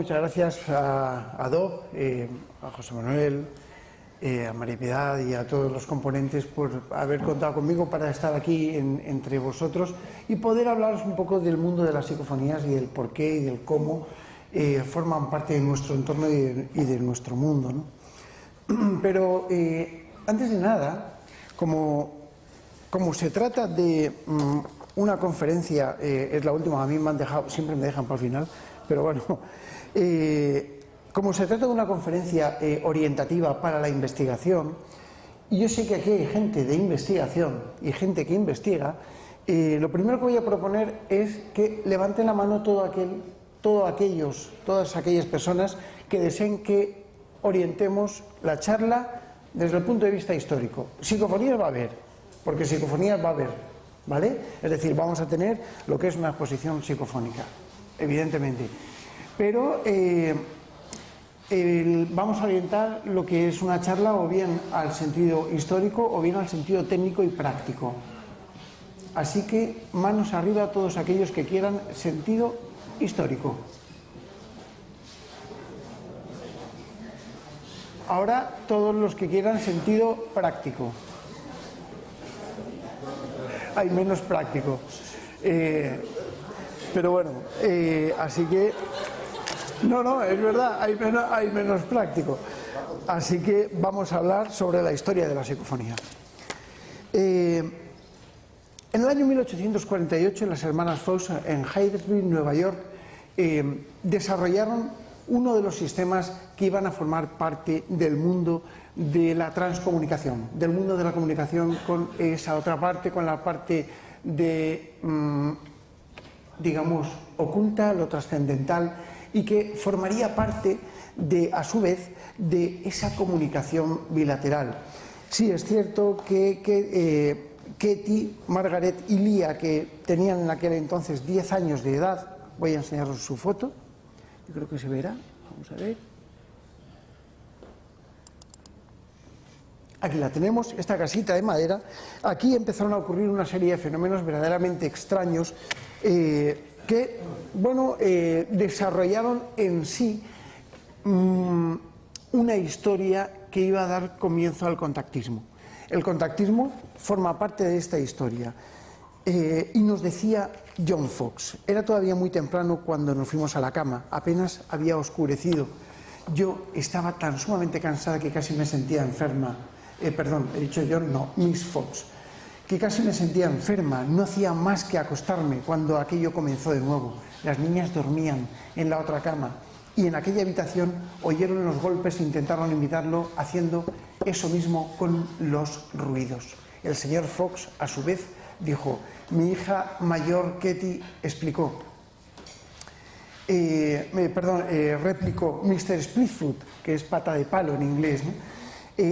muchas gracias a Dob, a José Manuel, a María Piedad y a todos los componentes por haber contado conmigo para estar aquí entre vosotros y poder hablaros un poco del mundo de las psicofonías y del por qué y del cómo forman parte de nuestro entorno y de nuestro mundo, ¿no? Pero antes de nada, como se trata de una conferencia, es la última, a mí me han dejado, siempre me dejan para el final, pero bueno, como se trata de una conferencia orientativa para la investigación, y yo sé que aquí hay gente de investigación y gente que investiga, lo primero que voy a proponer es que levanten la mano todas aquellas personas que deseen que orientemos la charla desde el punto de vista histórico. Psicofonías va a haber, porque psicofonías va a haber, ¿vale? Es decir, vamos a tener lo que es una exposición psicofónica, evidentemente. Pero vamos a orientar lo que es una charla o bien al sentido histórico o bien al sentido técnico y práctico. Así que manos arriba a todos aquellos que quieran sentido histórico. Ahora todos los que quieran sentido práctico. Hay menos práctico. Pero bueno, así que... No, es verdad, hay menos práctico. Así que vamos a hablar sobre la historia de la psicofonía. En el año 1848, las hermanas Fox en Heidelberg, Nueva York, desarrollaron uno de los sistemas que iban a formar parte del mundo de la transcomunicación, del mundo de la comunicación con esa otra parte, con la parte de, digamos, oculta, lo trascendental, y que formaría parte, a su vez, de esa comunicación bilateral. Sí, es cierto que Katie, Margaret y Lia, que tenían en aquel entonces 10 años de edad, voy a enseñaros su foto, yo creo que se verá, vamos a ver. Aquí la tenemos, esta casita de madera. Aquí empezaron a ocurrir una serie de fenómenos verdaderamente extraños que, bueno, desarrollaron en sí una historia que iba a dar comienzo al contactismo. El contactismo forma parte de esta historia. Y nos decía John Fox, era todavía muy temprano cuando nos fuimos a la cama, apenas había oscurecido. Yo estaba tan sumamente cansada que casi me sentía enferma. Perdón, he dicho John, no, Miss Fox, que casi me sentía enferma, no hacía más que acostarme cuando aquello comenzó de nuevo. Las niñas dormían en la otra cama y en aquella habitación oyeron los golpes e intentaron imitarlo haciendo eso mismo con los ruidos. El señor Fox, a su vez, dijo, mi hija mayor Katie explicó, replicó Mr. Splitfoot, que es pata de palo en inglés, ¿no?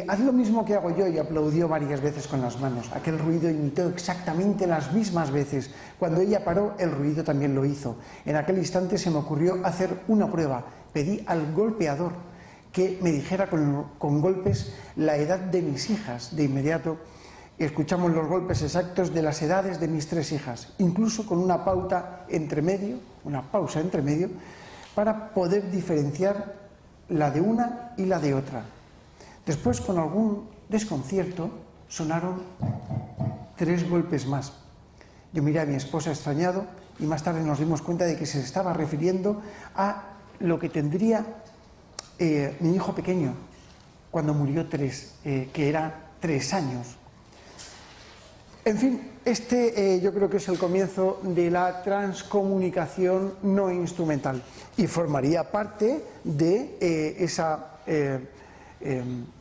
Haz lo mismo que hago yo, y aplaudió varias veces con las manos. Aquel ruido imitó exactamente las mismas veces. Cuando ella paró, el ruido también lo hizo. En aquel instante se me ocurrió hacer una prueba. Pedí al golpeador que me dijera con golpes la edad de mis hijas. De inmediato escuchamos los golpes exactos de las edades de mis 3 hijas, incluso con una pausa entre medio, para poder diferenciar la de una y la de otra. Después, con algún desconcierto, sonaron 3 golpes más. Yo miré a mi esposa extrañado y más tarde nos dimos cuenta de que se estaba refiriendo a lo que tendría mi hijo pequeño cuando murió que era 3 años. En fin, yo creo que es el comienzo de la transcomunicación no instrumental y formaría parte de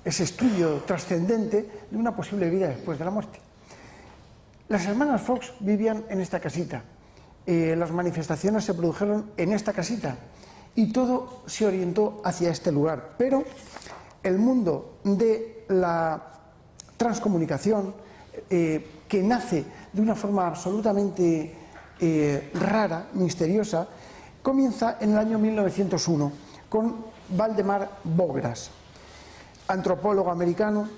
ese estudio trascendente de una posible vida después de la muerte. Las hermanas Fox vivían en esta casita. Las manifestaciones se produjeron en esta casita y todo se orientó hacia este lugar. Pero el mundo de la transcomunicación, que nace de una forma absolutamente rara, misteriosa, comienza en el año 1901 con Valdemar Bogras, antropólogo americano.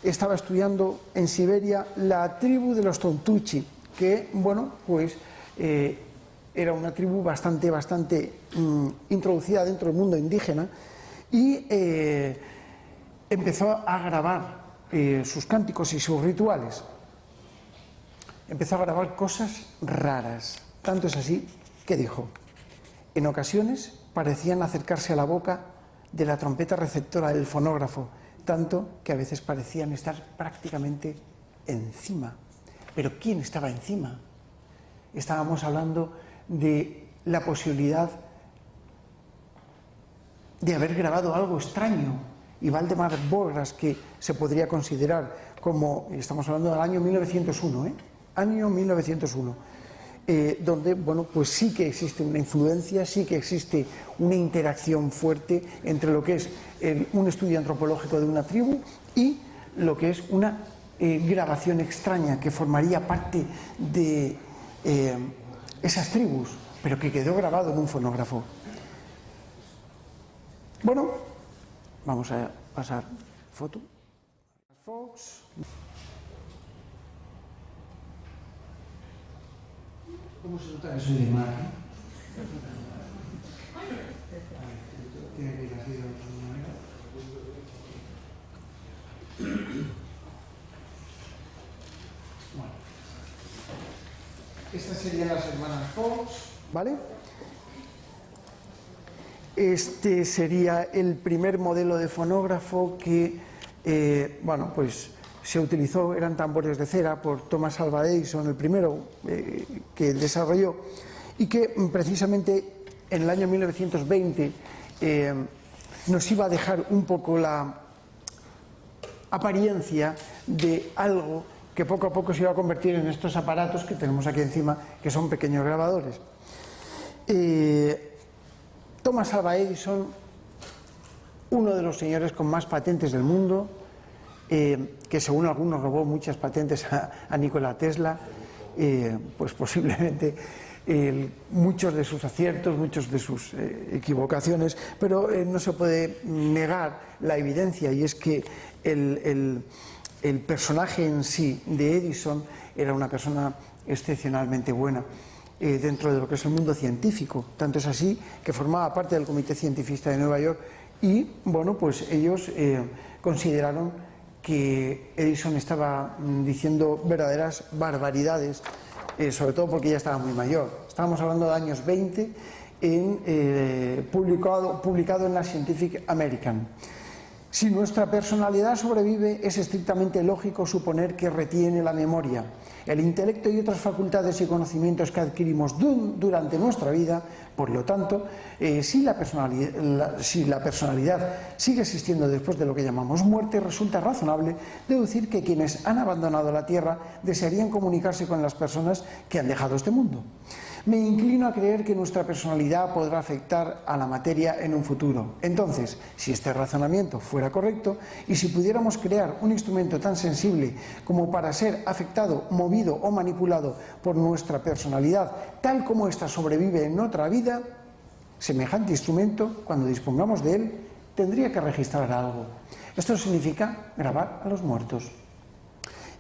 Estaba estudiando en Siberia la tribu de los Tontuchi, que, bueno, pues era una tribu bastante introducida dentro del mundo indígena y empezó a grabar sus cánticos y sus rituales. Empezó a grabar cosas raras. Tanto es así que dijo: en ocasiones parecían acercarse a la boca de la trompeta receptora del fonógrafo, tanto que a veces parecían estar prácticamente encima. ¿Pero quién estaba encima? Estábamos hablando de la posibilidad de haber grabado algo extraño, y Valdemar Borgas, que se podría considerar como, estamos hablando del año 1901, año 1901, donde, bueno, pues sí que existe una influencia, sí que existe una interacción fuerte entre lo que es un estudio antropológico de una tribu y lo que es una grabación extraña que formaría parte de esas tribus, pero que quedó grabado en un fonógrafo. Bueno, vamos a pasar foto. Fox. ¿Cómo se nota que soy de mar? Tiene que ir así de otra manera. Bueno. Estas serían las hermanas Fox, ¿vale? Este sería el primer modelo de fonógrafo que, bueno, pues se utilizó, eran tambores de cera, por Thomas Alva Edison, el primero que desarrolló, y que precisamente en el año 1920 nos iba a dejar un poco la apariencia de algo que poco a poco se iba a convertir en estos aparatos que tenemos aquí encima, que son pequeños grabadores. Thomas Alva Edison, uno de los señores con más patentes del mundo, que según algunos robó muchas patentes a Nikola Tesla, pues posiblemente muchos de sus aciertos, muchos de sus equivocaciones, pero no se puede negar la evidencia, y es que el personaje en sí de Edison era una persona excepcionalmente buena dentro de lo que es el mundo científico. Tanto es así que formaba parte del Comité Científico de Nueva York y, bueno, pues ellos consideraron que Edison estaba diciendo verdaderas barbaridades, sobre todo porque ya estaba muy mayor. Estábamos hablando de años 20, publicado en la Scientific American. Si nuestra personalidad sobrevive, es estrictamente lógico suponer que retiene la memoria, el intelecto y otras facultades y conocimientos que adquirimos durante nuestra vida. Por lo tanto, si la personalidad sigue existiendo después de lo que llamamos muerte, resulta razonable deducir que quienes han abandonado la Tierra desearían comunicarse con las personas que han dejado este mundo. Me inclino a creer que nuestra personalidad podrá afectar a la materia en un futuro. Entonces, si este razonamiento fuera correcto, y si pudiéramos crear un instrumento tan sensible como para ser afectado, movido o manipulado por nuestra personalidad, tal como ésta sobrevive en otra vida, semejante instrumento, cuando dispongamos de él, tendría que registrar algo. Esto significa grabar a los muertos.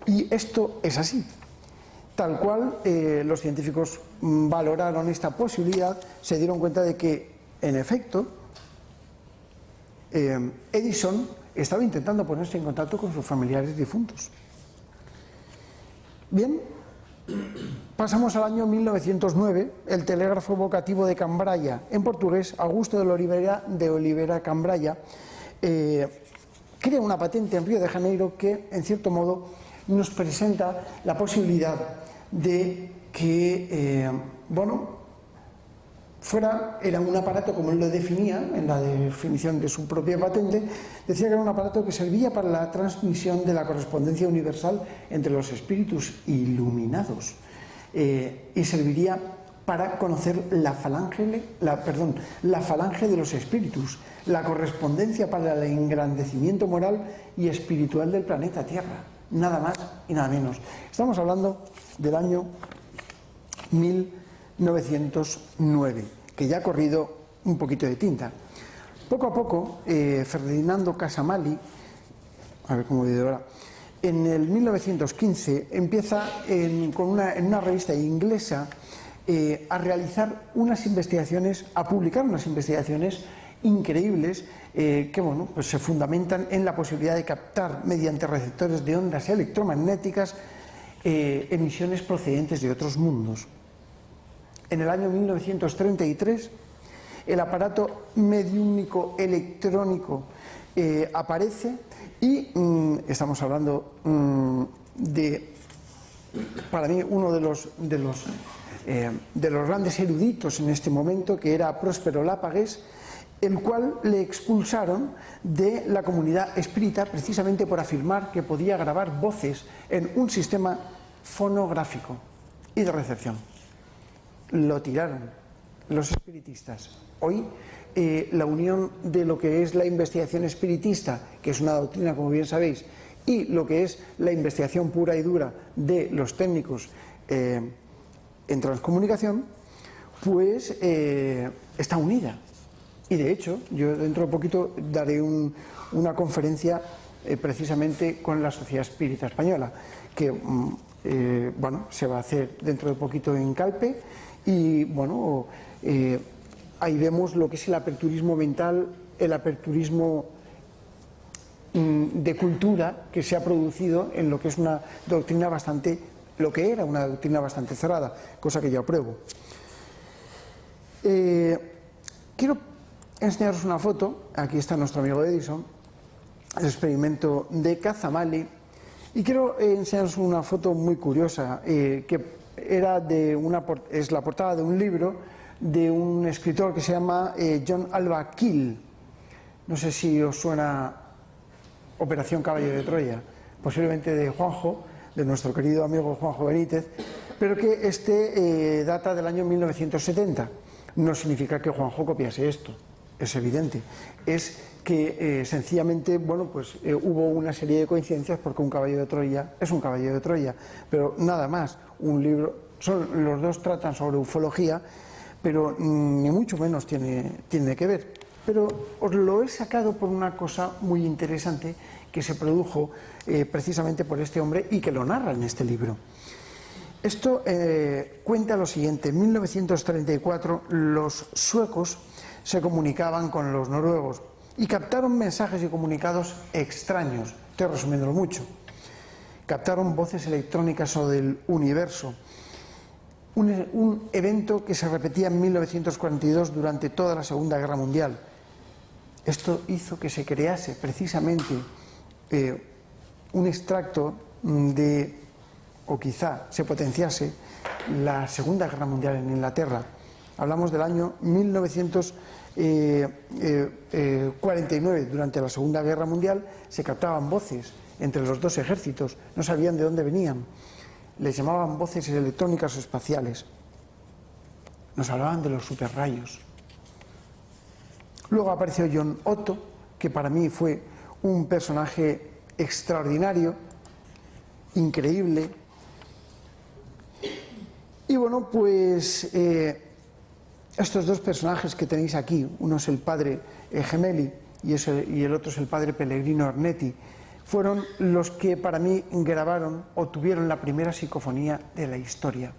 Y esto es así. Tal cual, los científicos valoraron esta posibilidad, se dieron cuenta de que, en efecto, Edison estaba intentando ponerse en contacto con sus familiares difuntos. Bien, pasamos al año 1909, el telégrafo vocativo de Cambraya, en portugués, Augusto de Oliveira Cambraya, crea una patente en Río de Janeiro que, en cierto modo, nos presenta la posibilidad de que, era un aparato, como él lo definía en la definición de su propia patente, decía que era un aparato que servía para la transmisión de la correspondencia universal entre los espíritus iluminados, y serviría para conocer la falange de los espíritus, la correspondencia para el engrandecimiento moral y espiritual del planeta Tierra, nada más y nada menos. Estamos hablando del año 1909, que ya ha corrido un poquito de tinta. Poco a poco, Ferdinando Casamali, a ver cómo digo ahora, en el 1915 empieza en una revista inglesa a realizar unas investigaciones, a publicar unas investigaciones increíbles que bueno, pues se fundamentan en la posibilidad de captar mediante receptores de ondas electromagnéticas emisiones procedentes de otros mundos. En el año 1933 el aparato mediúmnico electrónico aparece y estamos hablando de, para mí, uno de los grandes eruditos en este momento, que era Próspero Lápagues, el cual le expulsaron de la comunidad espírita precisamente por afirmar que podía grabar voces en un sistema fonográfico y de recepción. Lo tiraron los espiritistas. Hoy la unión de lo que es la investigación espiritista, que es una doctrina, como bien sabéis, y lo que es la investigación pura y dura de los técnicos en transcomunicación, pues está unida. Y de hecho, yo dentro de poquito daré una conferencia precisamente con la Sociedad Espírita Española, que bueno, se va a hacer dentro de poquito en Calpe, y bueno, ahí vemos lo que es el aperturismo mental, el aperturismo de cultura que se ha producido en lo que es una doctrina bastante, lo que era una doctrina bastante cerrada, cosa que yo apruebo. Quiero enseñaros una foto. Aquí está nuestro amigo Edison, el experimento de Kazamali, y quiero enseñaros una foto muy curiosa que era es la portada de un libro de un escritor que se llama John Alva Keel. No sé si os suena Operación Caballo de Troya, posiblemente de Juanjo, de nuestro querido amigo Juanjo Benítez, pero que data del año 1970. No significa que Juanjo copiase esto, es evidente. Es que sencillamente, bueno, pues hubo una serie de coincidencias, porque un caballo de Troya es un caballo de Troya, pero nada más. Un libro, los dos tratan sobre ufología, pero ni mucho menos tiene que ver. Pero os lo he sacado por una cosa muy interesante que se produjo precisamente por este hombre y que lo narra en este libro. Esto cuenta lo siguiente: en 1934 los suecos se comunicaban con los noruegos y captaron mensajes y comunicados extraños. Estoy resumiéndolo mucho. Captaron voces electrónicas sobre el universo, un evento que se repetía en 1942 durante toda la Segunda Guerra Mundial. Esto hizo que se crease precisamente un extracto o quizá se potenciase la Segunda Guerra Mundial en Inglaterra. Hablamos del año 1949. Durante la Segunda Guerra Mundial se captaban voces entre los dos ejércitos, no sabían de dónde venían, les llamaban voces electrónicas o espaciales, nos hablaban de los superrayos. Luego apareció John Otto, que para mí fue un personaje extraordinario, increíble. Y bueno, pues estos dos personajes que tenéis aquí, uno es el padre Gemelli y el otro es el padre Pellegrino Ornetti, fueron los que para mí grabaron o tuvieron la primera psicofonía de la historia.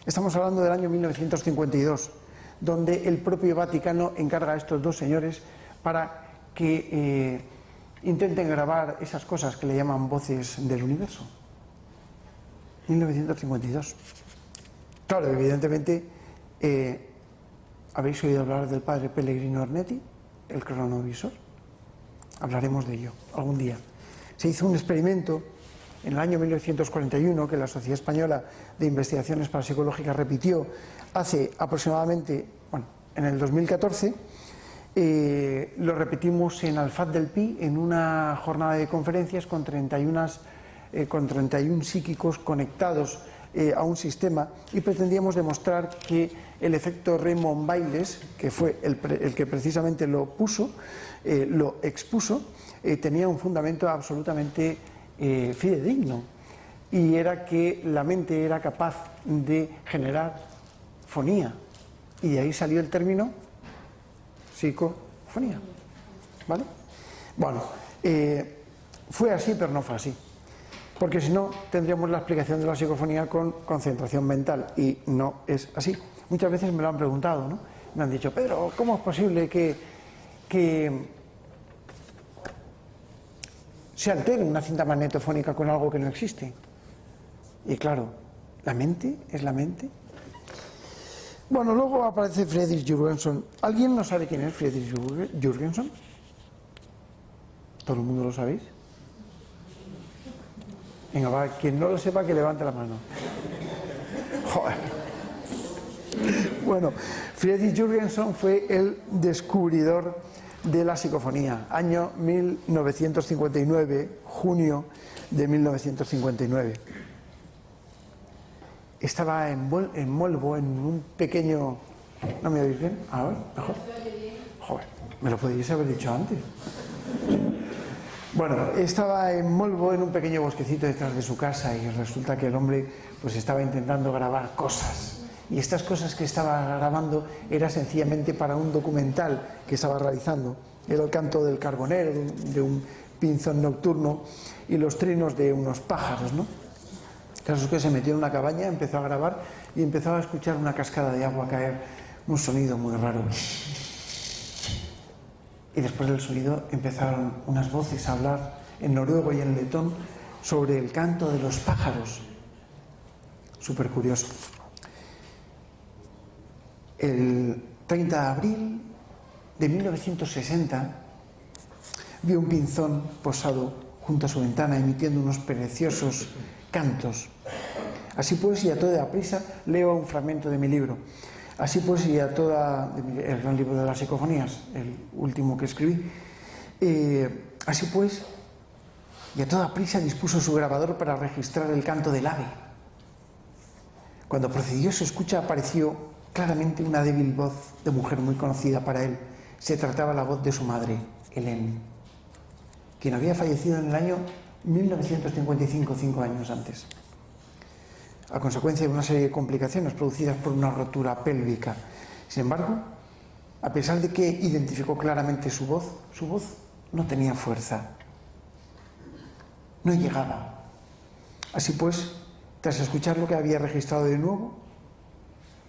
Estamos hablando del año 1952, donde el propio Vaticano encarga a estos dos señores para que intenten grabar esas cosas que le llaman voces del universo. 1952. Claro, evidentemente, ¿habéis oído hablar del padre Pellegrino Ornetti, el cronovisor? Hablaremos de ello algún día. Se hizo un experimento en el año 1941 que la Sociedad Española de Investigaciones Parapsicológicas repitió hace aproximadamente, bueno, en el 2014. Lo repetimos en Alfaz del Pi en una jornada de conferencias con 31 psíquicos conectados a un sistema, y pretendíamos demostrar que el efecto Raymond Bailes, que fue el que precisamente lo expuso, tenía un fundamento absolutamente fidedigno, y era que la mente era capaz de generar fonía, y de ahí salió el término psicofonía. ¿Vale? Bueno, fue así, pero no fue así. porque si no tendríamos la explicación de la psicofonía con concentración mental, y no es así. Muchas veces me lo han preguntado, ¿no? Me han dicho, Pedro, ¿cómo es posible que se altere una cinta magnetofónica con algo que no existe? Y claro, la mente es la mente. Bueno, luego aparece Friedrich Jürgenson. ¿Alguien no sabe quién es Friedrich Jürgenson? ¿Todo el mundo lo sabéis? Venga, va, quien no lo sepa que levante la mano. Joder. Bueno, Friedrich Jürgenson fue el descubridor de la psicofonía, año 1959, junio de 1959. Estaba en Molvo, en un pequeño... ¿No me oís bien? A ver, mejor. Joder, me lo podéis haber dicho antes. Bueno, estaba en Molvo, en un pequeño bosquecito detrás de su casa, y resulta que el hombre pues estaba intentando grabar cosas. Y estas cosas que estaba grabando era sencillamente para un documental que estaba realizando. Era el canto del carbonero, de un pinzón nocturno, y los trinos de unos pájaros, ¿no? El caso es que se metió en una cabaña, empezó a grabar y empezó a escuchar una cascada de agua caer, un sonido muy raro. Y después del sonido empezaron unas voces a hablar en noruego y en letón sobre el canto de los pájaros. Súper curioso. El 30 de abril de 1960 vio un pinzón posado junto a su ventana emitiendo unos preciosos cantos. Así pues, y a toda prisa, leo un fragmento de mi libro. Así pues, y a toda... el gran libro de las psicofonías, el último que escribí. Así pues, y a toda prisa dispuso su grabador para registrar el canto del ave. Cuando procedió su escucha apareció claramente una débil voz de mujer muy conocida para él. Se trataba la voz de su madre, Hélène, quien había fallecido en el año 1955, 5 años antes, a consecuencia de una serie de complicaciones producidas por una rotura pélvica. Sin embargo, a pesar de que identificó claramente su voz no tenía fuerza, no llegaba. Así pues, tras escuchar lo que había registrado de nuevo,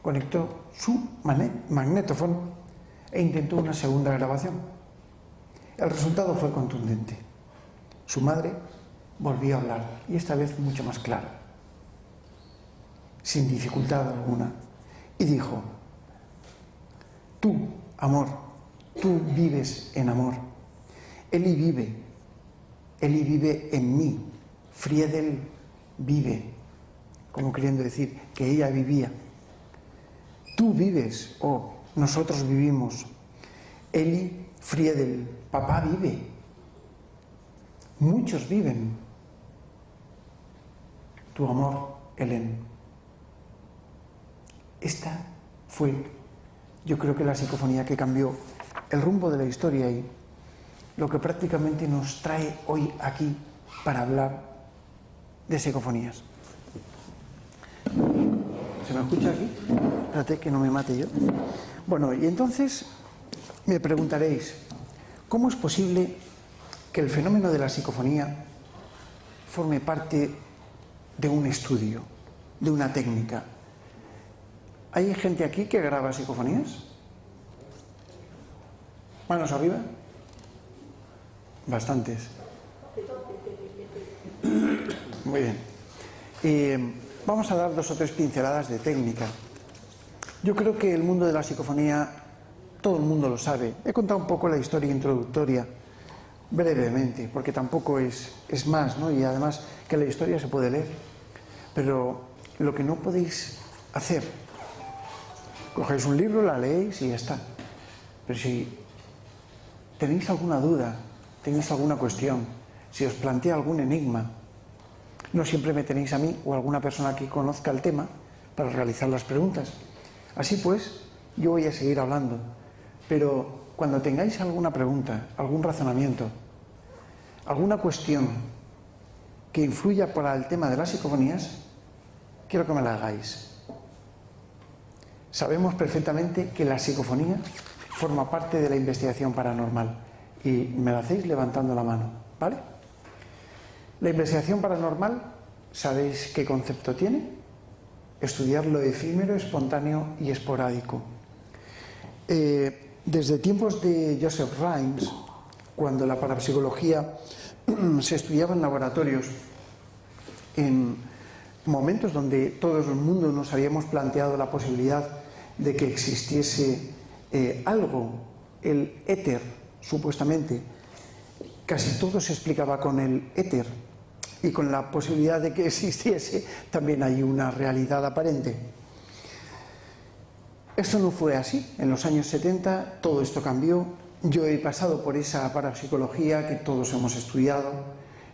conectó su magnetófono e intentó una segunda grabación. El resultado fue contundente. Su madre volvió a hablar, y esta vez mucho más claro, sin dificultad alguna, y dijo: tú, amor, tú vives en amor. Eli vive en mí. Friedel vive, como queriendo decir que ella vivía. Tú vives, nosotros vivimos. Eli, Friedel, papá vive. Muchos viven. Tu amor, Hélène. Esta fue, yo creo que la psicofonía que cambió el rumbo de la historia y lo que prácticamente nos trae hoy aquí para hablar de psicofonías. ¿Se me escucha aquí? Espérate que no me mate yo. Bueno, y entonces me preguntaréis, ¿cómo es posible que el fenómeno de la psicofonía forme parte de un estudio, de una técnica? ¿Hay gente aquí que graba psicofonías? ¿Manos arriba? Bastantes. Muy bien. Vamos a dar 2 o 3 pinceladas de técnica. Yo creo que el mundo de la psicofonía, todo el mundo lo sabe. He contado un poco la historia introductoria, brevemente, porque tampoco es más, ¿no? Y además que la historia se puede leer. Pero lo que no podéis hacer, cogéis un libro, la leéis y ya está. Pero si tenéis alguna duda, tenéis alguna cuestión, si os plantea algún enigma, no siempre me tenéis a mí o a alguna persona que conozca el tema para realizar las preguntas. Así pues, yo voy a seguir hablando, pero cuando tengáis alguna pregunta, algún razonamiento, alguna cuestión que influya para el tema de las psicofonías, quiero que me la hagáis. Sabemos perfectamente que la psicofonía forma parte de la investigación paranormal y me la hacéis levantando la mano, ¿vale? La investigación paranormal, ¿sabéis qué concepto tiene? Estudiar lo efímero, espontáneo y esporádico. Desde tiempos de Joseph Rhimes, cuando la parapsicología se estudiaba en laboratorios, en momentos donde todo el mundo nos habíamos planteado la posibilidad de que existiese algo, el éter, supuestamente, casi todo se explicaba con el éter, y con la posibilidad de que existiese también hay una realidad aparente. Esto no fue así. En los años 70 todo esto cambió. Yo he pasado por esa parapsicología que todos hemos estudiado,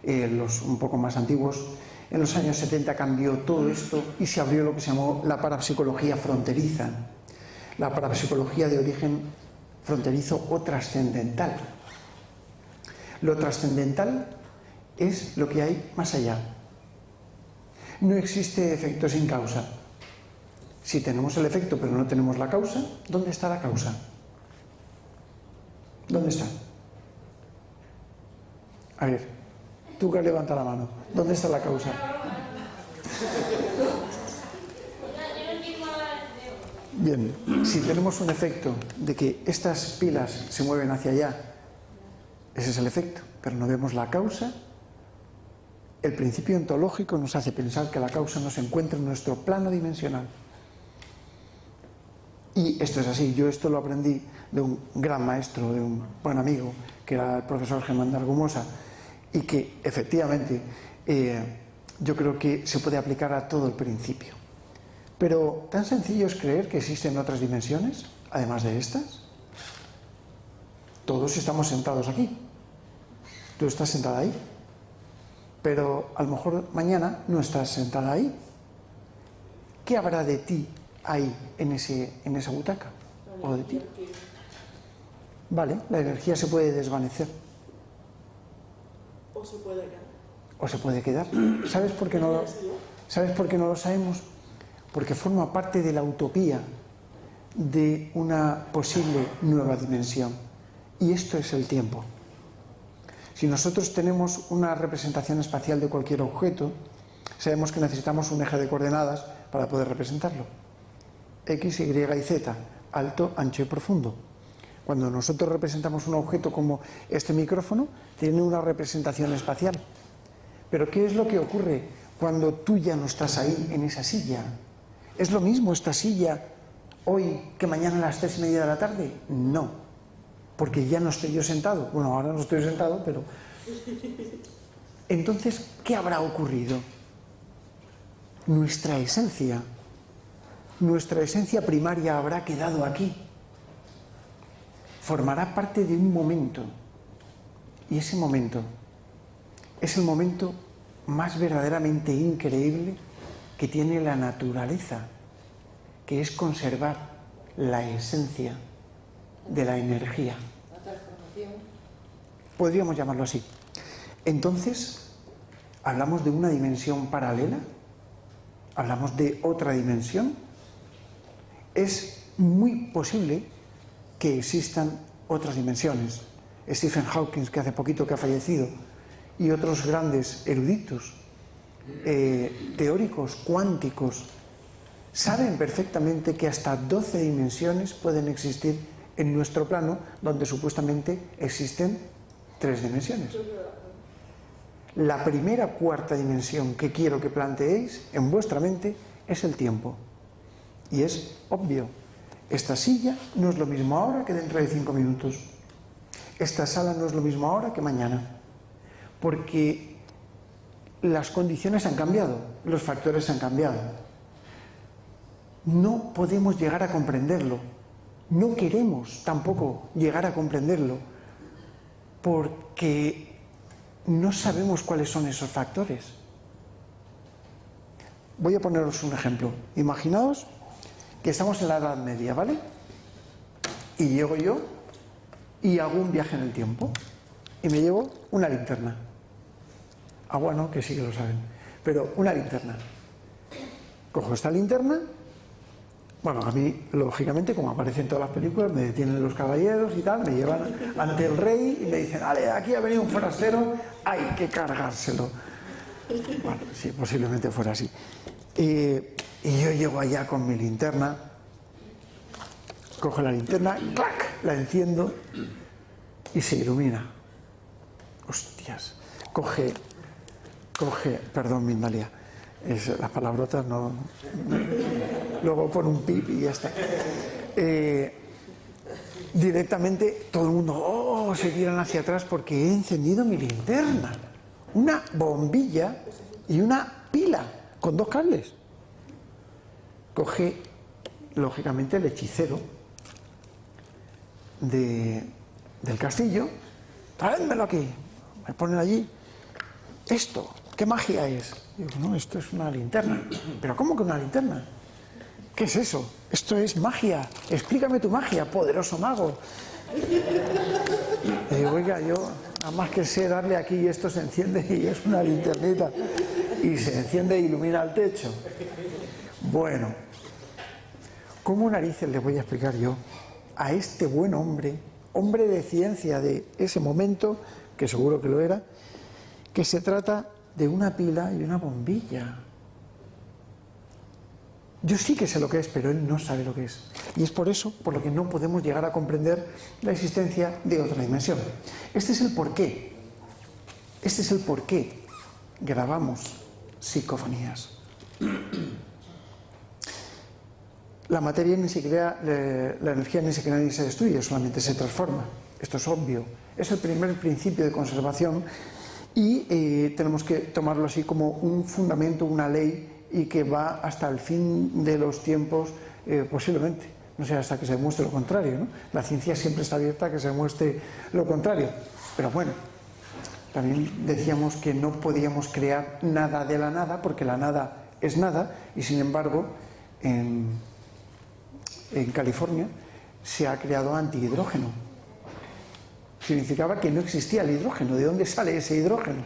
los un poco más antiguos. En los años 70 cambió todo esto y se abrió lo que se llamó la parapsicología fronteriza, la parapsicología de origen fronterizo o trascendental. Lo trascendental es lo que hay más allá. No existe efecto sin causa. Si tenemos el efecto pero no tenemos la causa, ¿dónde está la causa? ¿Dónde está? A ver, tú que levanta la mano. ¿Dónde está la causa? Bien, si tenemos un efecto de que estas pilas se mueven hacia allá, ese es el efecto, pero no vemos la causa. El principio ontológico nos hace pensar que la causa no se encuentra en nuestro plano dimensional. Y esto es así. Yo esto lo aprendí de un gran maestro, de un buen amigo, que era el profesor Germán de Argumosa, y que efectivamente yo creo que se puede aplicar a todo el principio. Pero ¿tan sencillo es creer que existen otras dimensiones, además de estas? Todos estamos sentados aquí. Tú estás sentada ahí. Pero a lo mejor mañana no estás sentada ahí. ¿Qué habrá de ti ahí, en esa butaca? ¿O de ti? Vale, la energía se puede desvanecer. O se puede quedar. O se puede quedar. ¿Sabes por qué no lo sabemos? Porque forma parte de la utopía de una posible nueva dimensión. Y esto es el tiempo. Si nosotros tenemos una representación espacial de cualquier objeto, sabemos que necesitamos un eje de coordenadas para poder representarlo. X, Y y Z, alto, ancho y profundo. Cuando nosotros representamos un objeto como este micrófono, tiene una representación espacial. Pero ¿qué es lo que ocurre cuando tú ya no estás ahí, en esa silla? ¿Es lo mismo esta silla hoy que mañana a las 3:30 de la tarde? No. Porque ya no estoy yo sentado. Bueno, ahora no estoy sentado, pero... Entonces, ¿qué habrá ocurrido? Nuestra esencia primaria habrá quedado aquí. Formará parte de un momento. Y ese momento es el momento más verdaderamente increíble que tiene la naturaleza, que es conservar la esencia de la energía. Podríamos llamarlo así. Entonces, ¿hablamos de una dimensión paralela? ¿Hablamos de otra dimensión? Es muy posible que existan otras dimensiones. Stephen Hawking, que hace poquito que ha fallecido, y otros grandes eruditos, teóricos, cuánticos, saben perfectamente que hasta 12 dimensiones pueden existir en nuestro plano, donde supuestamente existen 3 dimensiones. La primera cuarta dimensión que quiero que planteéis en vuestra mente es el tiempo. Y es obvio, esta silla no es lo mismo ahora que dentro de 5 minutos. Esta sala no es lo mismo ahora que mañana. Porque las condiciones han cambiado, los factores han cambiado. No podemos llegar a comprenderlo. No queremos tampoco llegar a comprenderlo porque no sabemos cuáles son esos factores. Voy a poneros un ejemplo. Imaginaos que estamos en la Edad Media, ¿vale? Y llego yo y hago un viaje en el tiempo y me llevo una linterna. Agua no, que sí que lo saben, pero una linterna. Cojo esta linterna. Bueno, a mí, lógicamente, como aparece en todas las películas, me detienen los caballeros y tal, me llevan ante el rey y me dicen, vale, aquí ha venido un forastero, hay que cargárselo. Bueno, sí, posiblemente fuera así. Y yo llego allá con mi linterna, cojo la linterna, ¡clac!, la enciendo y se ilumina. Hostias. Coge, perdón, Mindalia, las palabrotas no... Luego pon un pip y ya está. Directamente todo el mundo se tiran hacia atrás porque he encendido mi linterna. Una bombilla y una pila con 2 cables. Coge, lógicamente, el hechicero del castillo. Traédmelo aquí. Me ponen allí. Esto, ¿qué magia es? Digo, no, esto es una linterna. ¿Pero cómo que una linterna? ¿Qué es eso? Esto es magia. Explícame tu magia, poderoso mago. Y digo, oiga, yo nada más que sé darle aquí y esto se enciende y es una linternita. Y se enciende e ilumina el techo. Bueno, ¿cómo narices le voy a explicar yo a este buen hombre, hombre de ciencia de ese momento, que seguro que lo era, que se trata de una pila y una bombilla? Yo sí que sé lo que es, pero él no sabe lo que es. Y es por eso por lo que no podemos llegar a comprender la existencia de otra dimensión. Este es el porqué. Este es el porqué grabamos psicofonías. La materia ni se crea, la energía ni se crea ni se destruye, solamente se transforma. Esto es obvio. Es el primer principio de conservación y tenemos que tomarlo así como un fundamento, una ley, y que va hasta el fin de los tiempos, posiblemente. No sé, hasta que se demuestre lo contrario, ¿no? La ciencia siempre está abierta a que se demuestre lo contrario. Pero bueno, también decíamos que no podíamos crear nada de la nada, porque la nada es nada, y sin embargo, en California se ha creado antihidrógeno. Significaba que no existía el hidrógeno. ¿De dónde sale ese hidrógeno?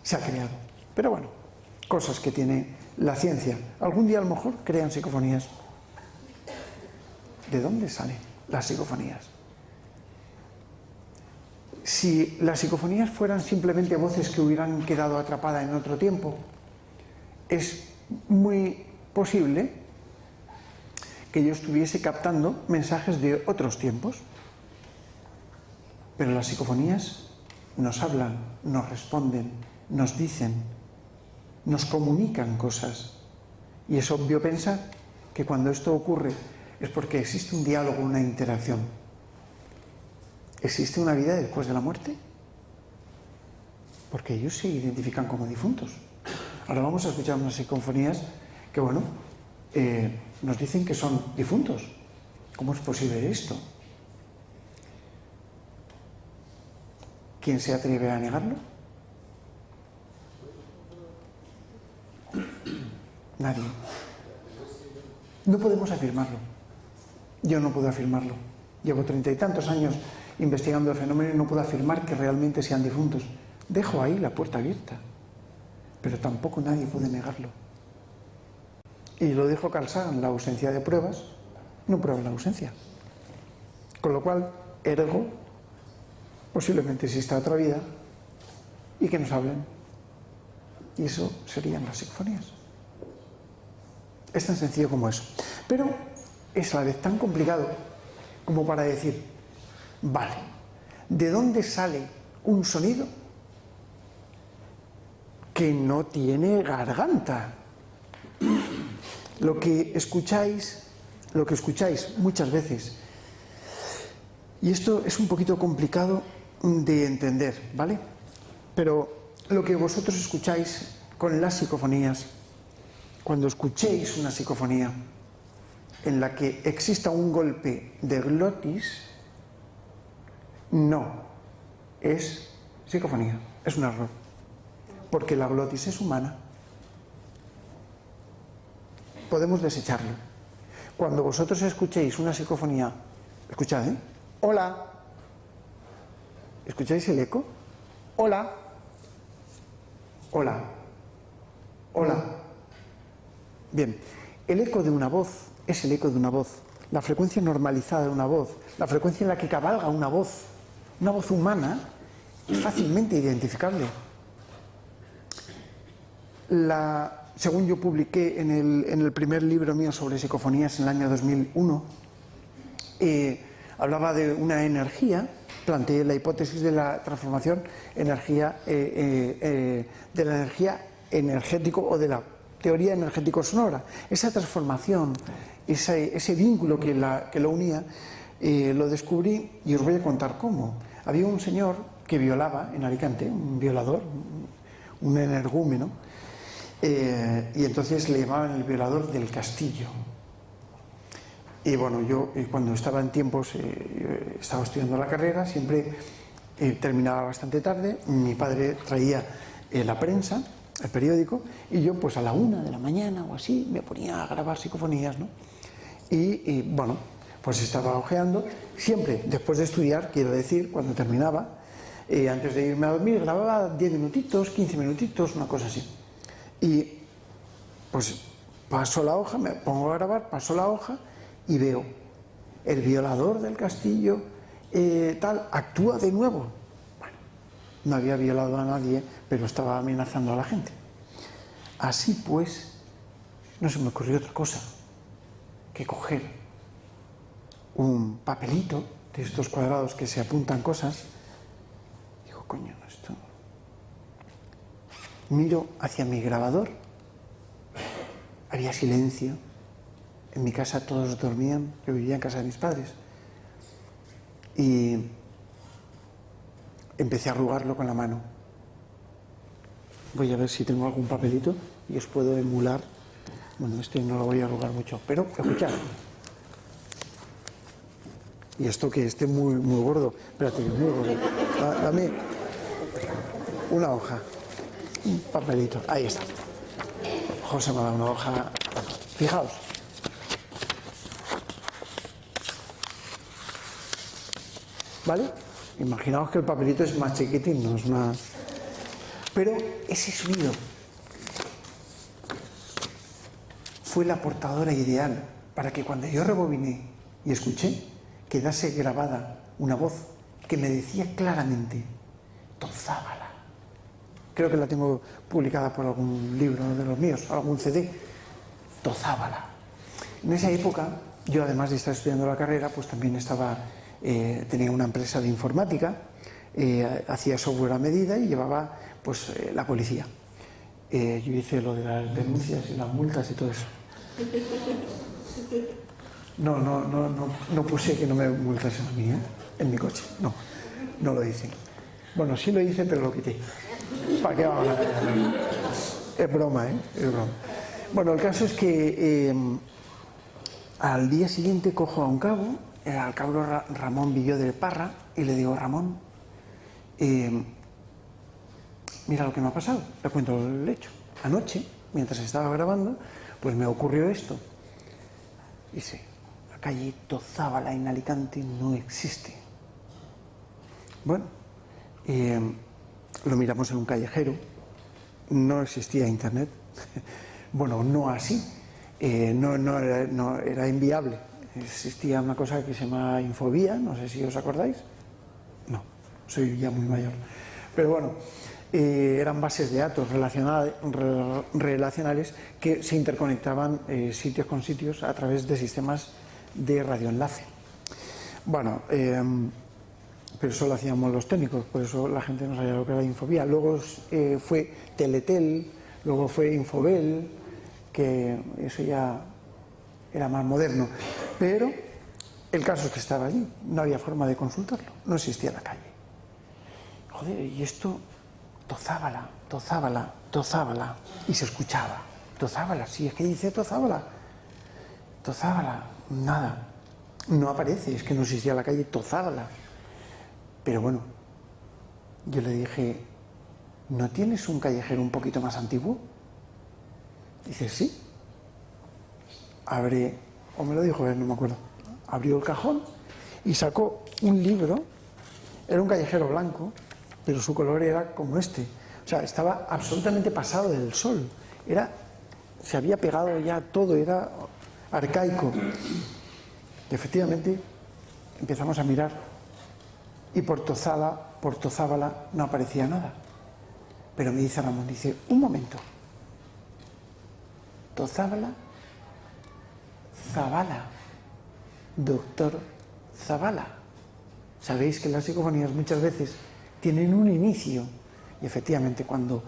Se ha creado. Pero bueno, cosas que tiene la ciencia. Algún día a lo mejor crean psicofonías. ¿De dónde salen las psicofonías? Si las psicofonías fueran simplemente voces que hubieran quedado atrapadas en otro tiempo, es muy posible que yo estuviese captando mensajes de otros tiempos. Pero las psicofonías nos hablan, nos responden, nos dicen, nos comunican cosas. Y es obvio pensar que cuando esto ocurre es porque existe un diálogo, una interacción. ¿Existe una vida después de la muerte? Porque ellos se identifican como difuntos. Ahora vamos a escuchar unas psicofonías que, bueno, nos dicen que son difuntos. ¿Cómo es posible esto? ¿Quién se atreve a negarlo? Nadie. No podemos afirmarlo. Yo no puedo afirmarlo. Llevo 30 y tantos años investigando el fenómeno y no puedo afirmar que realmente sean difuntos. Dejo ahí la puerta abierta, pero tampoco nadie puede negarlo. Y lo dijo Carl Sagan, la ausencia de pruebas no prueba la ausencia. Con lo cual, ergo, posiblemente exista otra vida y que nos hablen. Y eso serían las psicofonías. Es tan sencillo como eso. Pero es a la vez tan complicado como para decir, vale, ¿de dónde sale un sonido que no tiene garganta? Lo que escucháis muchas veces, y esto es un poquito complicado de entender, ¿vale? Pero lo que vosotros escucháis con las psicofonías, cuando escuchéis una psicofonía en la que exista un golpe de glotis, no es psicofonía, es un error, porque la glotis es humana. Podemos desecharlo. Cuando vosotros escuchéis una psicofonía, escuchad, ¿eh? Hola. ¿Escucháis el eco? Hola. Hola. Hola. Bien, el eco de una voz es el eco de una voz. La frecuencia normalizada de una voz, la frecuencia en la que cabalga una voz humana, es fácilmente identificable. Según yo publiqué en el primer libro mío sobre psicofonías en el año 2001, hablaba de una energía, planteé la hipótesis de la transformación de la energía energético o de la teoría energético-sonora. Esa transformación, ese vínculo que lo unía, lo descubrí y os voy a contar cómo. Había un señor que violaba en Alicante, un violador, un energúmeno, y entonces le llamaban el violador del castillo. Y bueno, yo cuando estaba en tiempos, estaba estudiando la carrera, siempre terminaba bastante tarde, mi padre traía la prensa, el periódico, y yo pues a la 1 de la mañana o así me ponía a grabar psicofonías, ¿no? Y bueno, pues estaba hojeando, siempre después de estudiar, quiero decir, cuando terminaba, antes de irme a dormir, grababa 10 minutitos, 15 minutitos, una cosa así. Y pues paso la hoja, me pongo a grabar, paso la hoja y veo, el violador del castillo, actúa de nuevo. Bueno, no había violado a nadie, pero estaba amenazando a la gente. Así pues, no se me ocurrió otra cosa que coger un papelito de estos cuadrados que se apuntan cosas. Digo, coño, esto. Miro hacia mi grabador, había silencio. En mi casa todos dormían, yo vivía en casa de mis padres. Y empecé a arrugarlo con la mano. Voy a ver si tengo algún papelito y os puedo emular. Bueno, este no lo voy a arrugar mucho, pero escuchad. Y esto que esté muy, muy gordo. Espérate, muy gordo. Dame una hoja, un papelito. Ahí está. José me ha dado una hoja. Fijaos. ¿Vale? Imaginaos que el papelito es más chiquitín, no es más... Pero ese sonido fue la portadora ideal para que cuando yo rebobiné y escuché, quedase grabada una voz que me decía claramente, Tozábala. Creo que la tengo publicada por algún libro de los míos, algún CD. Tozábala. En esa época, yo además de estar estudiando la carrera, pues también tenía una empresa de informática, hacía software a medida y llevaba pues la policía. Yo hice lo de las denuncias y las multas y todo eso. No puse que no me multasen a mí, en mi coche. No lo hice. Bueno, sí lo hice, pero lo quité. ¿Para qué vamos a ver? Es broma, es broma. Bueno, el caso es que al día siguiente cojo a un cabo, al cabo Ramón Villó de Parra, y le digo, Ramón, mira lo que me ha pasado. Le cuento el hecho. Anoche, mientras estaba grabando, pues me ocurrió esto. Dice, la calle Tozábala en Alicante no existe. Bueno, lo miramos en un callejero, no existía internet. Bueno, no así, era inviable. Existía una cosa que se llama Infobía, no sé si os acordáis. No, soy ya muy mayor. Pero bueno, eran bases de datos relacionales que se interconectaban sitios con sitios a través de sistemas de radioenlace. Bueno, pero eso lo hacíamos los técnicos, por eso la gente no sabía lo que era Infobía. Luego fue Teletel, luego fue Infobel, que eso ya era más moderno. Pero el caso es que estaba allí, no había forma de consultarlo, no existía la calle. Joder, y esto, Tozábala, Tozábala, Tozábala, y se escuchaba, Tozábala, sí, es que dice Tozábala, Tozábala, nada, no aparece, es que no existía la calle Tozábala. Pero bueno, yo le dije, ¿no tienes un callejero un poquito más antiguo? Dice, sí. Abre, o me lo dijo él, no me acuerdo. Abrió el cajón y sacó un libro. Era un callejero blanco, pero su color era como este. O sea, estaba absolutamente pasado del sol. Se había pegado ya todo, era arcaico. Y efectivamente empezamos a mirar y por Tozábala no aparecía nada. Pero me dice Ramón, dice, un momento, Zabala, Zabala, doctor Zabala. Sabéis que las psicofonías muchas veces tienen un inicio y efectivamente cuando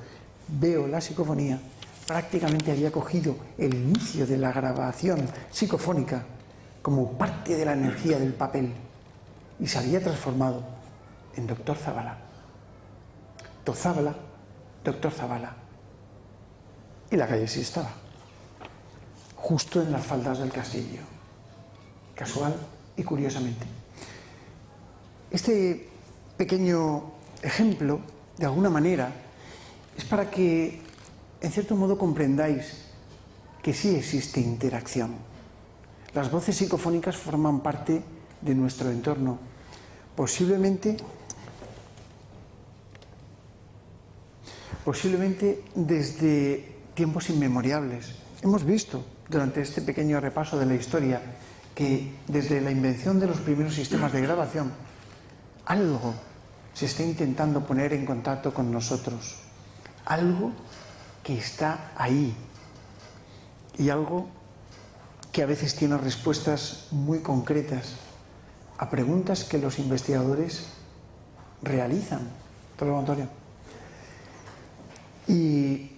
veo la psicofonía prácticamente había cogido el inicio de la grabación psicofónica como parte de la energía del papel y se había transformado en doctor Zabala. Zabala, doctor Zabala. Y la calle sí estaba, justo en las faldas del castillo, casual y curiosamente. Este pequeño ejemplo, de alguna manera, es para que, en cierto modo, comprendáis que sí existe interacción. Las voces psicofónicas forman parte de nuestro entorno, posiblemente desde tiempos inmemoriales. Hemos visto durante este pequeño repaso de la historia que desde la invención de los primeros sistemas de grabación algo se está intentando poner en contacto con nosotros, algo que está ahí y algo que a veces tiene respuestas muy concretas a preguntas que los investigadores realizan. ¿Te lo, Antonio? Y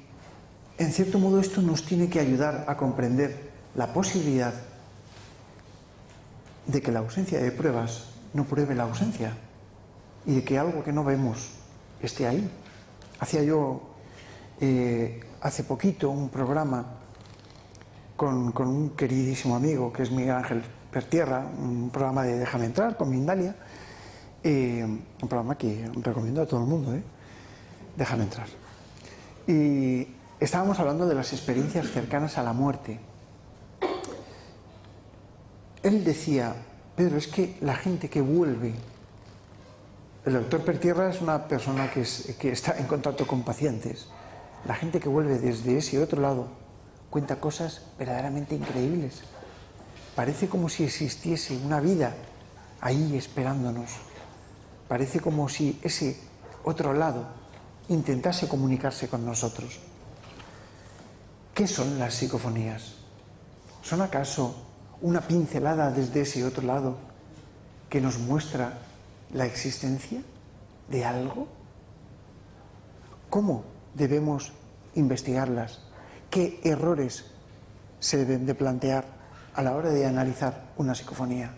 en cierto modo esto nos tiene que ayudar a comprender la posibilidad de que la ausencia de pruebas no pruebe la ausencia y de que algo que no vemos esté ahí. Hacía yo hace poquito un programa con un queridísimo amigo que es Miguel Ángel Pertierra, un programa de Déjame Entrar con Mindalia, un programa que recomiendo a todo el mundo, Déjame Entrar. Y estábamos hablando de las experiencias cercanas a la muerte. Él decía, Pedro, es que la gente que vuelve, el doctor Pertierra es una persona que está en contacto con pacientes, la gente que vuelve desde ese otro lado cuenta cosas verdaderamente increíbles. Parece como si existiese una vida ahí esperándonos. Parece como si ese otro lado intentase comunicarse con nosotros. ¿Qué son las psicofonías? ¿Son acaso una pincelada desde ese otro lado que nos muestra la existencia de algo? ¿Cómo debemos investigarlas? ¿Qué errores se deben de plantear a la hora de analizar una psicofonía?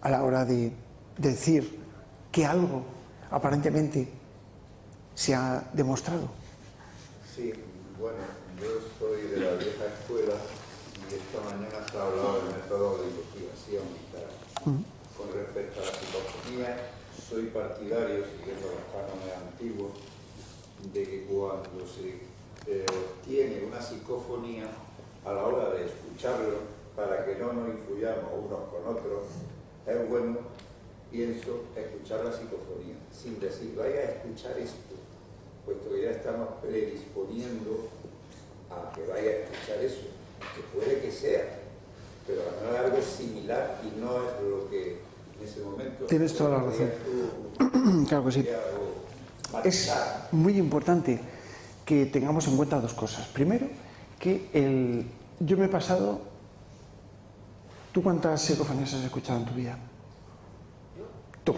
A la hora de decir que algo aparentemente se ha demostrado. Sí, bueno, yo soy de la vieja escuela y esta mañana se ha hablado del método de investigación y tal. Con respecto a la psicofonía, soy partidario, siguiendo los cánones antiguos, de que cuando se obtiene una psicofonía, a la hora de escucharlo, para que no nos influyamos unos con otros, es bueno, pienso, escuchar la psicofonía, sin decir, vaya a escuchar esto, puesto que ya estamos predisponiendo a que vaya a escuchar eso, que puede que sea, pero a lo mejor es algo similar y no es lo que en ese momento... Tienes toda la razón. Claro que sí. Es muy importante que tengamos en cuenta dos cosas. Primero, que yo me he pasado... ¿Tú cuántas psicofonías has escuchado en tu vida? Tú.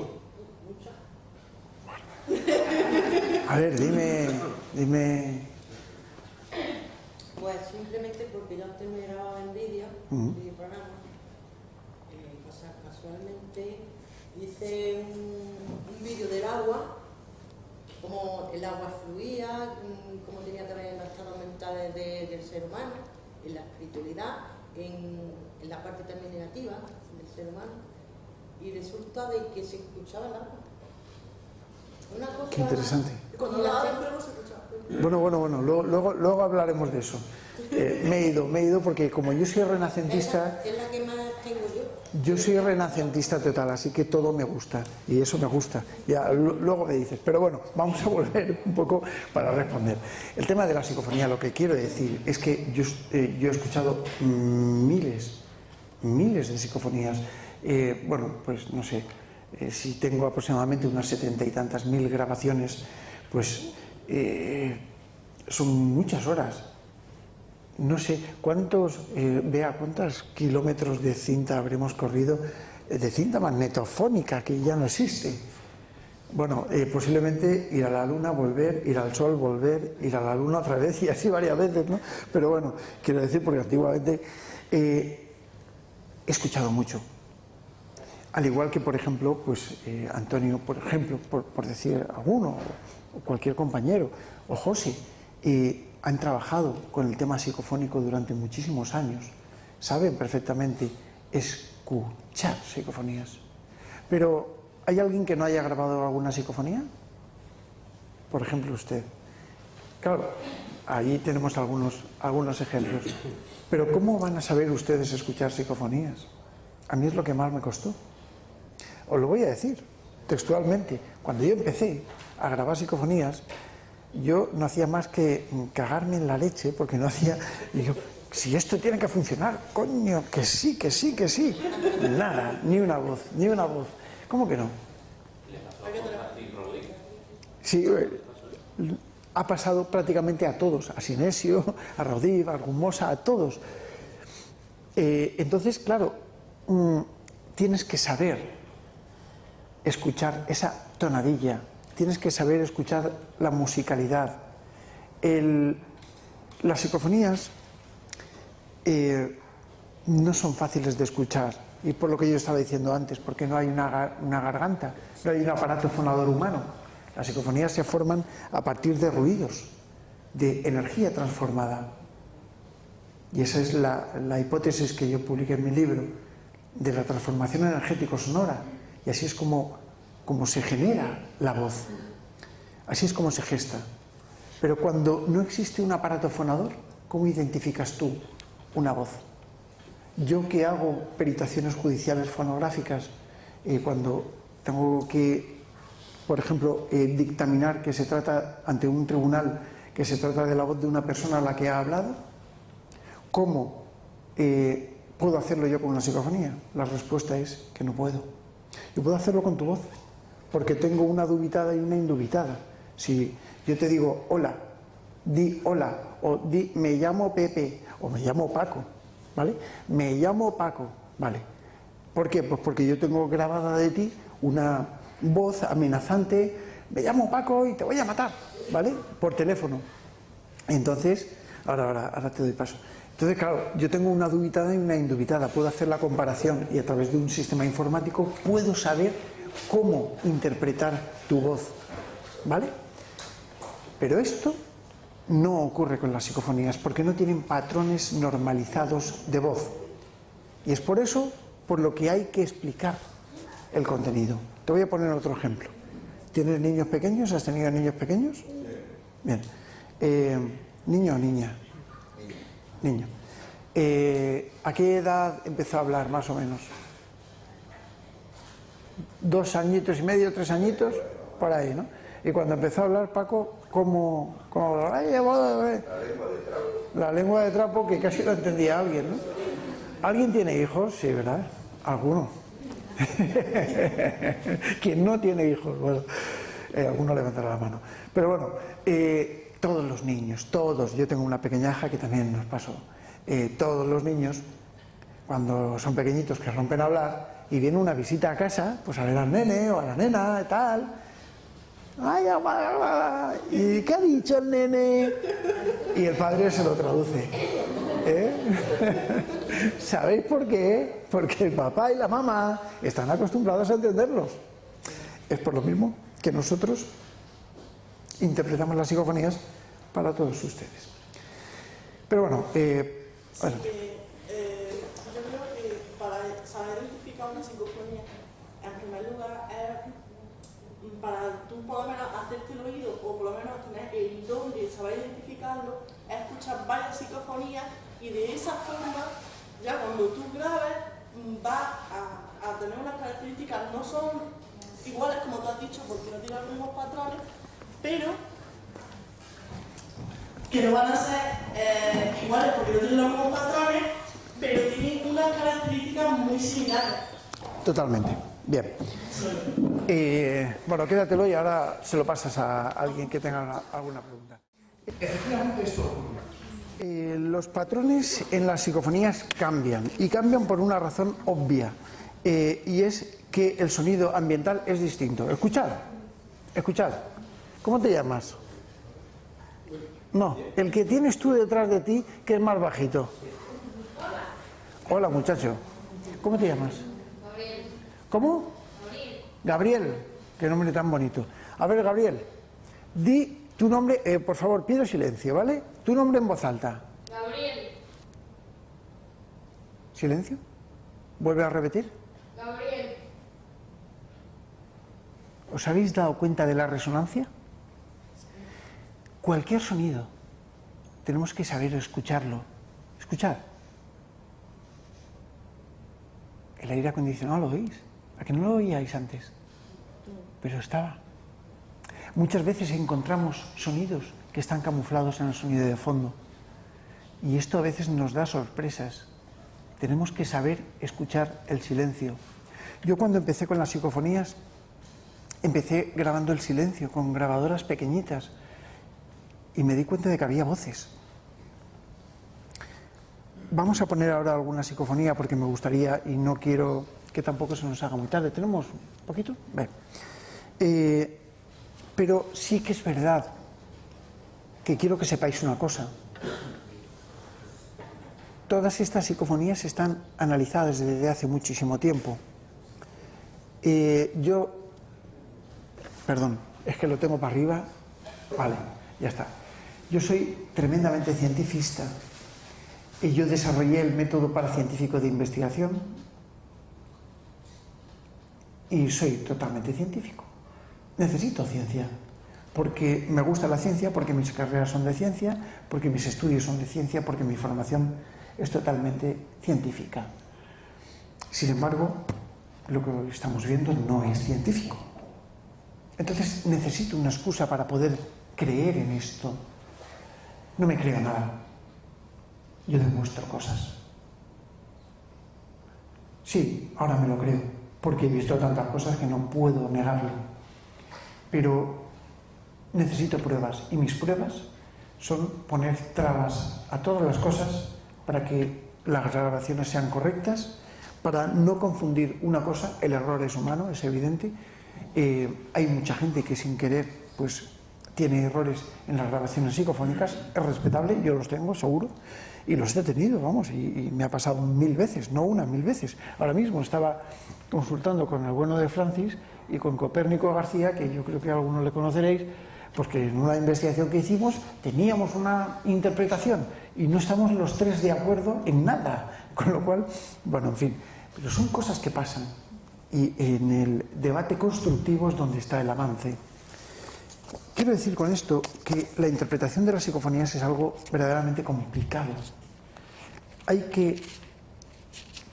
A ver, dime... Pues simplemente porque yo antes me grababa en vídeo, programa, casualmente hice un vídeo del agua, cómo el agua fluía, cómo tenía también las estados mentales del ser humano, en la espiritualidad, en la parte también negativa del ser humano, y resulta de que se escuchaba el agua. Una cosa, qué interesante. Cuando la fuego se escuchaba. Bueno, luego hablaremos de eso. Me he ido porque como yo soy renacentista... Es la que más tengo yo. Yo soy renacentista total, así que todo me gusta, y eso me gusta. Ya luego me dices, pero bueno, vamos a volver un poco para responder. El tema de la psicofonía, lo que quiero decir es que yo he escuchado miles de psicofonías. Bueno, pues no sé, si tengo aproximadamente unas 70 y tantas mil grabaciones, pues son muchas horas no sé cuántos, vea, cuántos kilómetros de cinta habremos corrido, de cinta magnetofónica, que ya no existe. Bueno, posiblemente ir a la luna, volver, ir al sol, volver, ir a la luna otra vez y así varias veces, ¿no? Pero bueno, quiero decir, porque antiguamente he escuchado mucho. Al igual que, por ejemplo, pues Antonio, por ejemplo, por decir alguno, o cualquier compañero, o José, han trabajado con el tema psicofónico durante muchísimos años, saben perfectamente escuchar psicofonías. Pero, ¿hay alguien que no haya grabado alguna psicofonía? Por ejemplo, usted. Claro, ahí tenemos algunos ejemplos. Pero ¿cómo van a saber ustedes escuchar psicofonías? A mí es lo que más me costó. Os lo voy a decir textualmente. Cuando yo empecé a grabar psicofonías, yo no hacía más que cagarme en la leche, porque no hacía... Y yo, si esto tiene que funcionar, coño, que sí, que sí, que sí. Nada, ni una voz, ni una voz. ¿Cómo que no? Sí, ha pasado prácticamente a todos, a Sinesio, a Rodív, a Argumosa, a todos. Entonces, claro, tienes que saber escuchar esa tonadilla, tienes que saber escuchar la musicalidad. Las psicofonías no son fáciles de escuchar, y por lo que yo estaba diciendo antes, porque no hay una garganta, no hay un aparato fonador humano. Las psicofonías se forman a partir de ruidos, de energía transformada. Y esa es la hipótesis que yo publiqué en mi libro, de la transformación energético-sonora. Y así es como se genera la voz. Así es como se gesta. Pero cuando no existe un aparato fonador, ¿cómo identificas tú una voz? Yo que hago peritaciones judiciales fonográficas, cuando tengo que, por ejemplo, dictaminar que se trata ante un tribunal, que se trata de la voz de una persona a la que ha hablado, ¿cómo puedo hacerlo yo con una psicofonía? La respuesta es que no puedo. Yo puedo hacerlo con tu voz, porque tengo una dubitada y una indubitada. Si yo te digo hola, di hola, o di me llamo Pepe, o me llamo Paco, ¿vale? Me llamo Paco, ¿vale? ¿Por qué? Pues porque yo tengo grabada de ti una voz amenazante, me llamo Paco y te voy a matar, ¿vale? Por teléfono. Entonces, ahora te doy paso. Entonces, claro, yo tengo una dubitada y una indubitada, puedo hacer la comparación y a través de un sistema informático puedo saber cómo interpretar tu voz, ¿vale? Pero esto no ocurre con las psicofonías porque no tienen patrones normalizados de voz. Y es por eso por lo que hay que explicar el contenido. Te voy a poner otro ejemplo. ¿Tienes niños pequeños? ¿Has tenido niños pequeños? Bien. ¿Niño o niña? Niño. ¿A qué edad empezó a hablar, más o menos? 2 añitos y medio, 3 añitos, por ahí, ¿no? Y cuando empezó a hablar, Paco, ¿cómo hablaba? La lengua de trapo, que casi lo entendía alguien, ¿no? ¿Alguien tiene hijos? Sí, ¿verdad? ¿Alguno? ¿Quién no tiene hijos? Bueno, alguno levantará la mano. Pero bueno, todos los niños, todos, yo tengo una pequeña hija que también nos pasó, todos los niños, cuando son pequeñitos que rompen a hablar y viene una visita a casa, pues a ver al nene o a la nena y tal, ay, ¿y qué ha dicho el nene? Y el padre se lo traduce. ¿Sabéis por qué? Porque el papá y la mamá están acostumbrados a entenderlos. Es por lo mismo que nosotros interpretamos las psicofonías para todos ustedes. Pero bueno, bueno. Yo creo que para saber identificar una psicofonía, en primer lugar, es para tú por lo menos hacerte el oído o por lo menos tener el don de saber identificarlo, es escuchar varias psicofonías y de esa forma, ya cuando tú grabes, vas a tener unas características, no son iguales como tú has dicho porque no tienen los mismos patrones, pero que no van a ser iguales porque no tienen los mismos patrones, pero tienen unas características muy similares. Totalmente. Bien. Bueno, quédatelo y ahora se lo pasas a alguien que tenga alguna pregunta. Efectivamente esto ocurre. Los patrones en las psicofonías cambian, y cambian por una razón obvia, y es que el sonido ambiental es distinto. Escuchad, escuchad. ¿Cómo te llamas? No, el que tienes tú detrás de ti, que es más bajito. Hola, muchacho. ¿Cómo te llamas? Gabriel. ¿Cómo? Gabriel. Qué nombre tan bonito. A ver, Gabriel, di tu nombre, por favor, pido silencio, ¿vale? Tu nombre en voz alta. Gabriel. ¿Silencio? ¿Vuelve a repetir? Gabriel. ¿Os habéis dado cuenta de la resonancia? Cualquier sonido, tenemos que saber escucharlo. Escuchad. El aire acondicionado lo oís. ¿A que no lo oíais antes? Pero estaba. Muchas veces encontramos sonidos que están camuflados en el sonido de fondo. Y esto a veces nos da sorpresas. Tenemos que saber escuchar el silencio. Yo cuando empecé con las psicofonías, empecé grabando el silencio con grabadoras pequeñitas y me di cuenta de que había voces. Vamos a poner ahora alguna psicofonía porque me gustaría y no quiero que tampoco se nos haga muy tarde. ¿Tenemos un poquito? Bien. Pero sí que es verdad que quiero que sepáis una cosa. Todas estas psicofonías están analizadas desde hace muchísimo tiempo. Perdón, es que lo tengo para arriba. Vale, ya está. Yo soy tremendamente científica y yo desarrollé el método paracientífico de investigación y soy totalmente científico. Necesito ciencia, porque me gusta la ciencia, porque mis carreras son de ciencia, porque mis estudios son de ciencia, porque mi formación es totalmente científica. Sin embargo, lo que estamos viendo no es científico. Entonces necesito una excusa para poder creer en esto. No me creo nada. Yo demuestro cosas. Sí, ahora me lo creo, porque he visto tantas cosas que no puedo negarlo. Pero necesito pruebas, y mis pruebas son poner trabas a todas las cosas para que las grabaciones sean correctas, para no confundir una cosa. El error es humano, es evidente. Hay mucha gente que sin querer pues tiene errores en las grabaciones psicofónicas, es respetable, yo los tengo, seguro, y los he tenido, vamos, y me ha pasado 1000 veces, no una, 1000 veces. Ahora mismo estaba consultando con el bueno de Francis y con Copérnico García, que yo creo que algunos le conoceréis, porque en una investigación que hicimos teníamos una interpretación y no estamos los tres de acuerdo en nada, con lo cual, bueno, en fin, pero son cosas que pasan, y en el debate constructivo es donde está el avance. Quiero decir con esto que la interpretación de las psicofonías es algo verdaderamente complicado. Hay que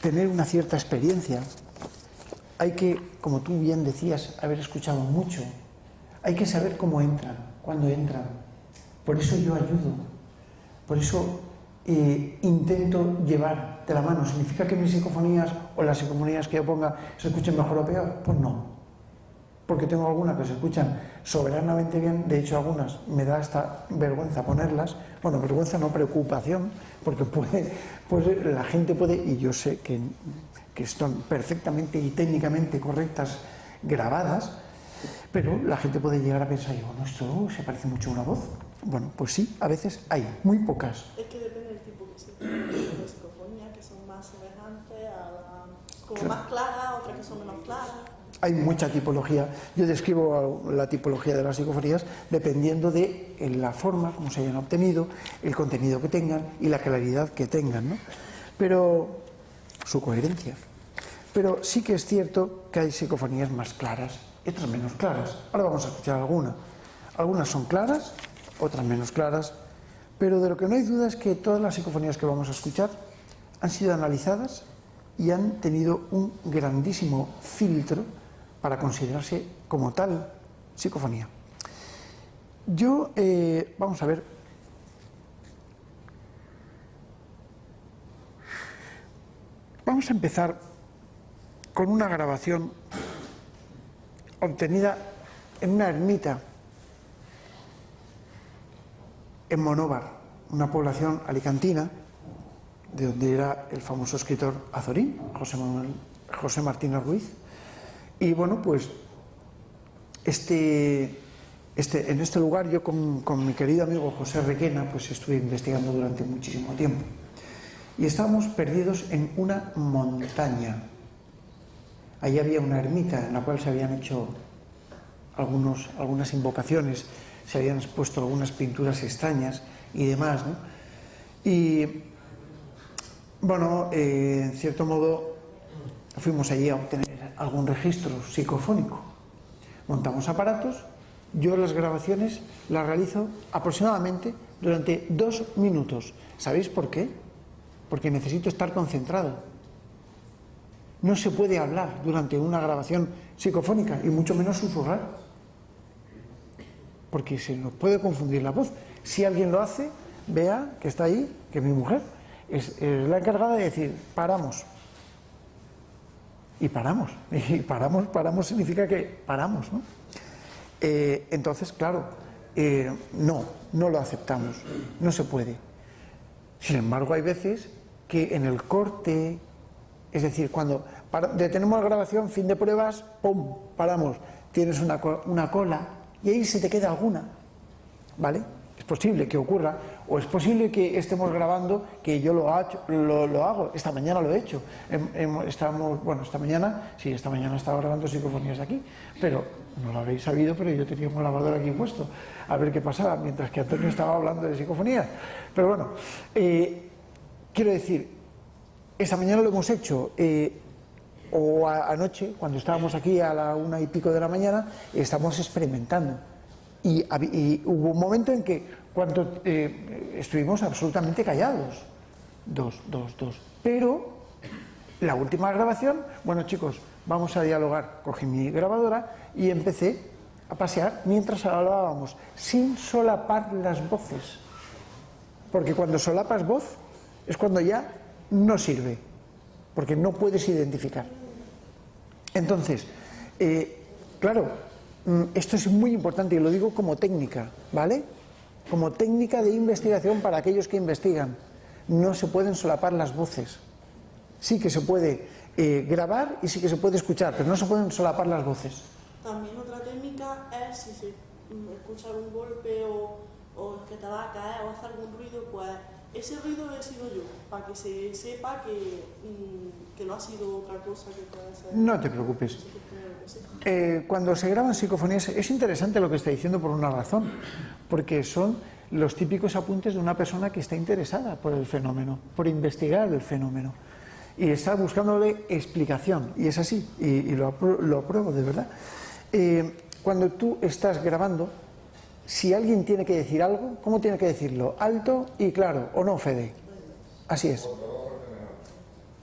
tener una cierta experiencia, hay que, como tú bien decías, haber escuchado mucho, hay que saber cómo entran, cuándo entran. Por eso yo ayudo, por eso intento llevar de la mano. ¿Significa que mis psicofonías o las psicofonías que yo ponga se escuchen mejor o peor? Pues no. Porque tengo algunas que se escuchan soberanamente bien, de hecho algunas me da hasta vergüenza ponerlas, bueno, vergüenza no, preocupación, porque la gente puede, y yo sé que están perfectamente y técnicamente correctas grabadas, pero la gente puede llegar a pensar, bueno, esto se parece mucho a una voz. Bueno, pues sí, a veces hay, muy pocas. Es que depende del tipo de psicofonía, que son más semejantes a como más claras, otras que son menos claras. Hay mucha tipología. Yo describo la tipología de las psicofonías dependiendo de la forma, como se hayan obtenido, el contenido que tengan y la claridad que tengan, ¿no? Pero su coherencia. Pero sí que es cierto que hay psicofonías más claras y otras menos claras. Ahora vamos a escuchar alguna. Algunas son claras, otras menos claras, pero de lo que no hay duda es que todas las psicofonías que vamos a escuchar han sido analizadas y han tenido un grandísimo filtro para considerarse como tal psicofonía. Vamos a ver. Vamos a empezar con una grabación obtenida en una ermita en Monóvar, una población alicantina, de donde era el famoso escritor Azorín, José Martínez Ruiz. Y bueno, pues en este lugar yo con mi querido amigo José Requena pues estuve investigando durante muchísimo tiempo. Y estábamos perdidos en una montaña. Allí había una ermita en la cual se habían hecho algunas invocaciones, se habían expuesto algunas pinturas extrañas y demás, ¿no? Y bueno, en cierto modo fuimos allí a obtener algún registro psicofónico. Montamos aparatos, yo las grabaciones las realizo aproximadamente durante 2 minutos. ¿Sabéis por qué? Porque necesito estar concentrado. No se puede hablar durante una grabación psicofónica y mucho menos susurrar, porque se nos puede confundir la voz. Si alguien lo hace, vea que está ahí, que mi mujer es la encargada de decir, paramos. Y paramos. Y paramos significa que paramos, ¿no? Entonces, claro, no lo aceptamos, no se puede. Sin embargo, hay veces que en el corte, es decir, cuando detenemos la grabación, fin de pruebas, ¡pum!, paramos, tienes una cola y ahí se te queda alguna, ¿vale? Es posible que ocurra, o es posible que estemos grabando, que yo lo hago, esta mañana lo he hecho. Esta mañana estaba grabando psicofonías aquí, pero no lo habréis sabido, pero yo tenía un grabador aquí puesto, a ver qué pasaba, mientras que Antonio estaba hablando de psicofonías. Pero bueno, quiero decir, esta mañana lo hemos hecho, o anoche, cuando estábamos aquí a la 1 y pico de la mañana, estamos experimentando. Y hubo un momento en que cuando estuvimos absolutamente callados, dos. Pero la última grabación, bueno chicos, vamos a dialogar. Cogí mi grabadora y empecé a pasear mientras hablábamos, sin solapar las voces. Porque cuando solapas voz es cuando ya no sirve, porque no puedes identificar. Entonces, claro, esto es muy importante y lo digo como técnica, ¿vale? Como técnica de investigación para aquellos que investigan. No se pueden solapar las voces. Sí que se puede grabar y sí que se puede escuchar, pero no se pueden solapar las voces. También otra técnica es si se escucha algún golpe o que te va a caer o hace algún ruido, pues ese ruido he sido yo, para que se sepa que no ha sido otra cosa que pueda ser. No te preocupes. Cuando se graban psicofonías es interesante lo que está diciendo por una razón, porque son los típicos apuntes de una persona que está interesada por el fenómeno, por investigar el fenómeno y está buscándole explicación, y es así, y lo apruebo de verdad. Cuando tú estás grabando, si alguien tiene que decir algo, ¿cómo tiene que decirlo? Alto y claro, ¿o no, Fede? Así es.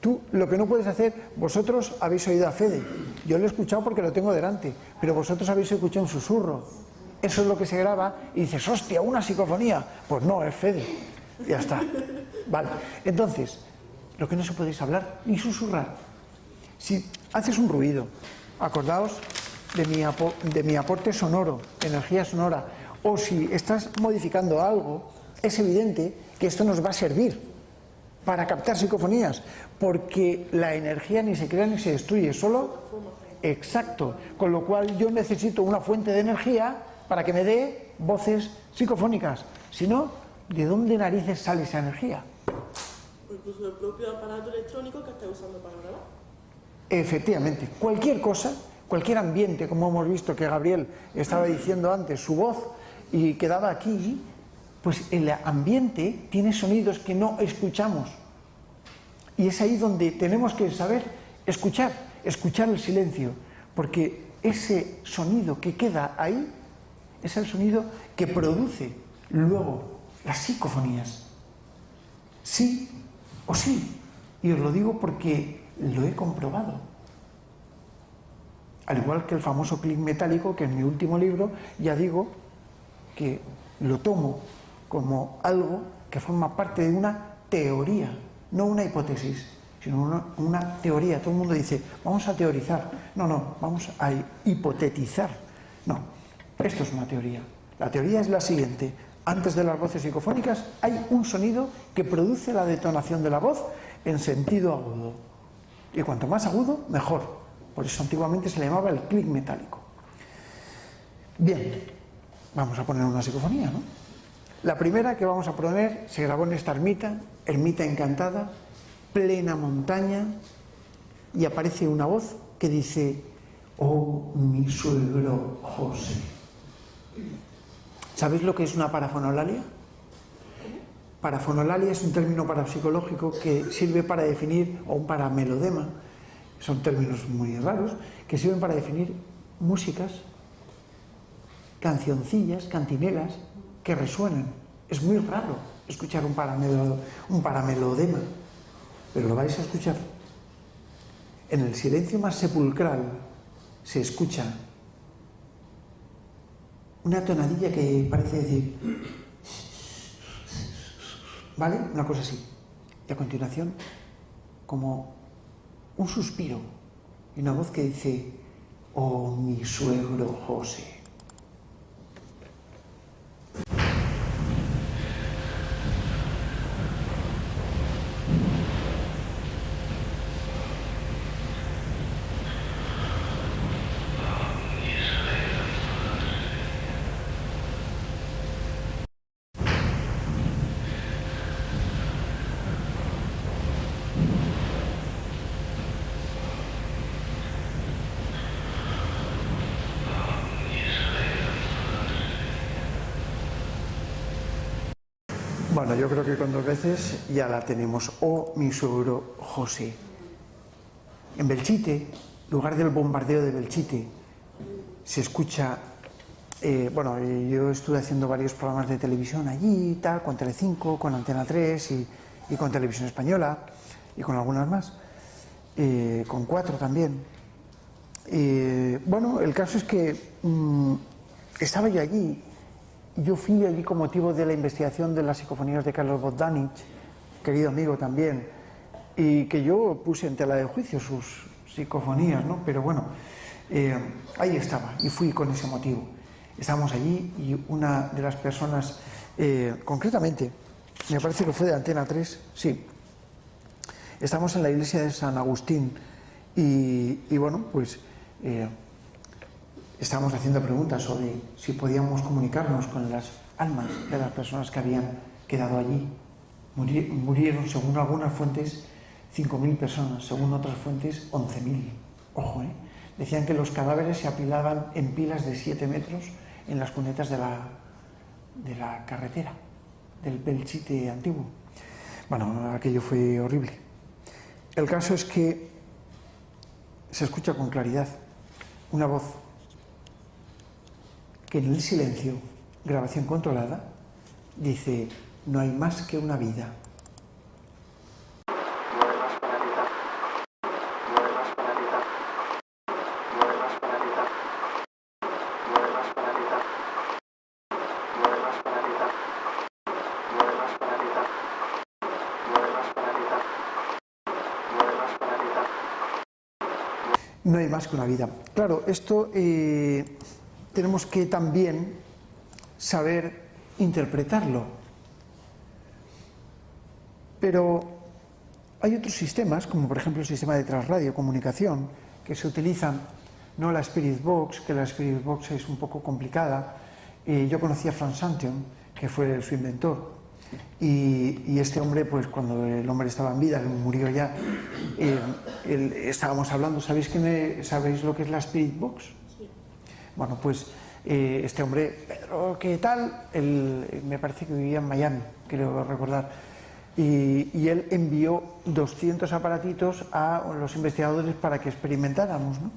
Tú lo que no puedes hacer, vosotros habéis oído a Fede, yo lo he escuchado porque lo tengo delante, pero vosotros habéis escuchado un susurro. Eso es lo que se graba y dices, hostia, una psicofonía. Pues no, es Fede. Ya está. Vale. Entonces, lo que no se puede es hablar ni susurrar. Si haces un ruido, acordaos de mi aporte sonoro, energía sonora, o si estás modificando algo, es evidente que esto nos va a servir para captar psicofonías, porque la energía ni se crea ni se destruye, solo exacto, con lo cual yo necesito una fuente de energía para que me dé voces psicofónicas, si no, ¿de dónde narices sale esa energía? Incluso el propio aparato electrónico que estés usando para grabar. Efectivamente, cualquier cosa, cualquier ambiente, como hemos visto que Gabriel estaba diciendo antes, su voz y quedaba aquí, pues el ambiente tiene sonidos que no escuchamos. Y es ahí donde tenemos que saber escuchar el silencio, porque ese sonido que queda ahí es el sonido que produce luego las psicofonías. Sí o sí. Y os lo digo porque lo he comprobado. Al igual que el famoso clic metálico, que en mi último libro ya digo que lo tomo como algo que forma parte de una teoría, no una hipótesis, sino una teoría. Todo el mundo dice, vamos a teorizar. No, vamos a hipotetizar. No, esto es una teoría. La teoría es la siguiente. antes de las voces psicofónicas, hay un sonido que produce la detonación de la voz en sentido agudo. Y cuanto más agudo, mejor. Por eso antiguamente se le llamaba el clic metálico. Bien, vamos a poner una psicofonía, ¿no? La primera que vamos a poner se grabó en esta ermita encantada, plena montaña, y aparece una voz que dice: oh, mi suegro José. ¿Sabéis lo que es una parafonolalia? Parafonolalia es un término parapsicológico que sirve para definir, o un paramelodema, son términos muy raros, que sirven para definir músicas, cancioncillas, cantinelas, que resuenan. Es muy raro escuchar un paramelodema, pero lo vais a escuchar. En el silencio más sepulcral se escucha una tonadilla que parece decir, ¿vale? Una cosa así. Y a continuación, como un suspiro y una voz que dice: oh, mi suegro José. Bueno, yo creo que con 2 veces ya la tenemos. Oh, mi suegro José. En Belchite, lugar del bombardeo de Belchite, se escucha... bueno, yo estuve haciendo varios programas de televisión allí y tal, con Telecinco, con Antena 3 y con Televisión Española y con algunas más, con 4 también. Bueno, el caso es que estaba yo allí. Yo fui allí con motivo de la investigación de las psicofonías de Carlos Bogdanich, querido amigo también, y que yo puse en tela de juicio sus psicofonías, ¿no? Pero bueno, ahí estaba y fui con ese motivo. Estábamos allí y una de las personas, concretamente, me parece que fue de Antena 3, sí, estamos en la iglesia de San Agustín y bueno, pues... estábamos haciendo preguntas sobre si podíamos comunicarnos con las almas de las personas que habían quedado allí. Murieron, según algunas fuentes, 5.000 personas, según otras fuentes, 11.000. Ojo, ¿eh? Decían que los cadáveres se apilaban en pilas de 7 metros en las cunetas de la carretera, del Belchite antiguo. Bueno, aquello fue horrible. El caso es que se escucha con claridad una voz que en el silencio, grabación controlada, dice: no hay más que una vida. No hay más que una vida. Claro, esto tenemos que también saber interpretarlo. Pero hay otros sistemas, como por ejemplo el sistema de transradiocomunicación, que se utilizan, no la Spirit Box, que la Spirit Box es un poco complicada. Yo conocí a Frank Santion, que fue su inventor. Y este hombre, pues cuando el hombre estaba en vida, murió ya, estábamos hablando, ¿sabéis lo que es la Spirit Box? Sí. Bueno, pues este hombre, Pedro, ¿qué tal? Él, me parece que vivía en Miami, creo recordar, y él envió 200 aparatitos a los investigadores para que experimentáramos, ¿no?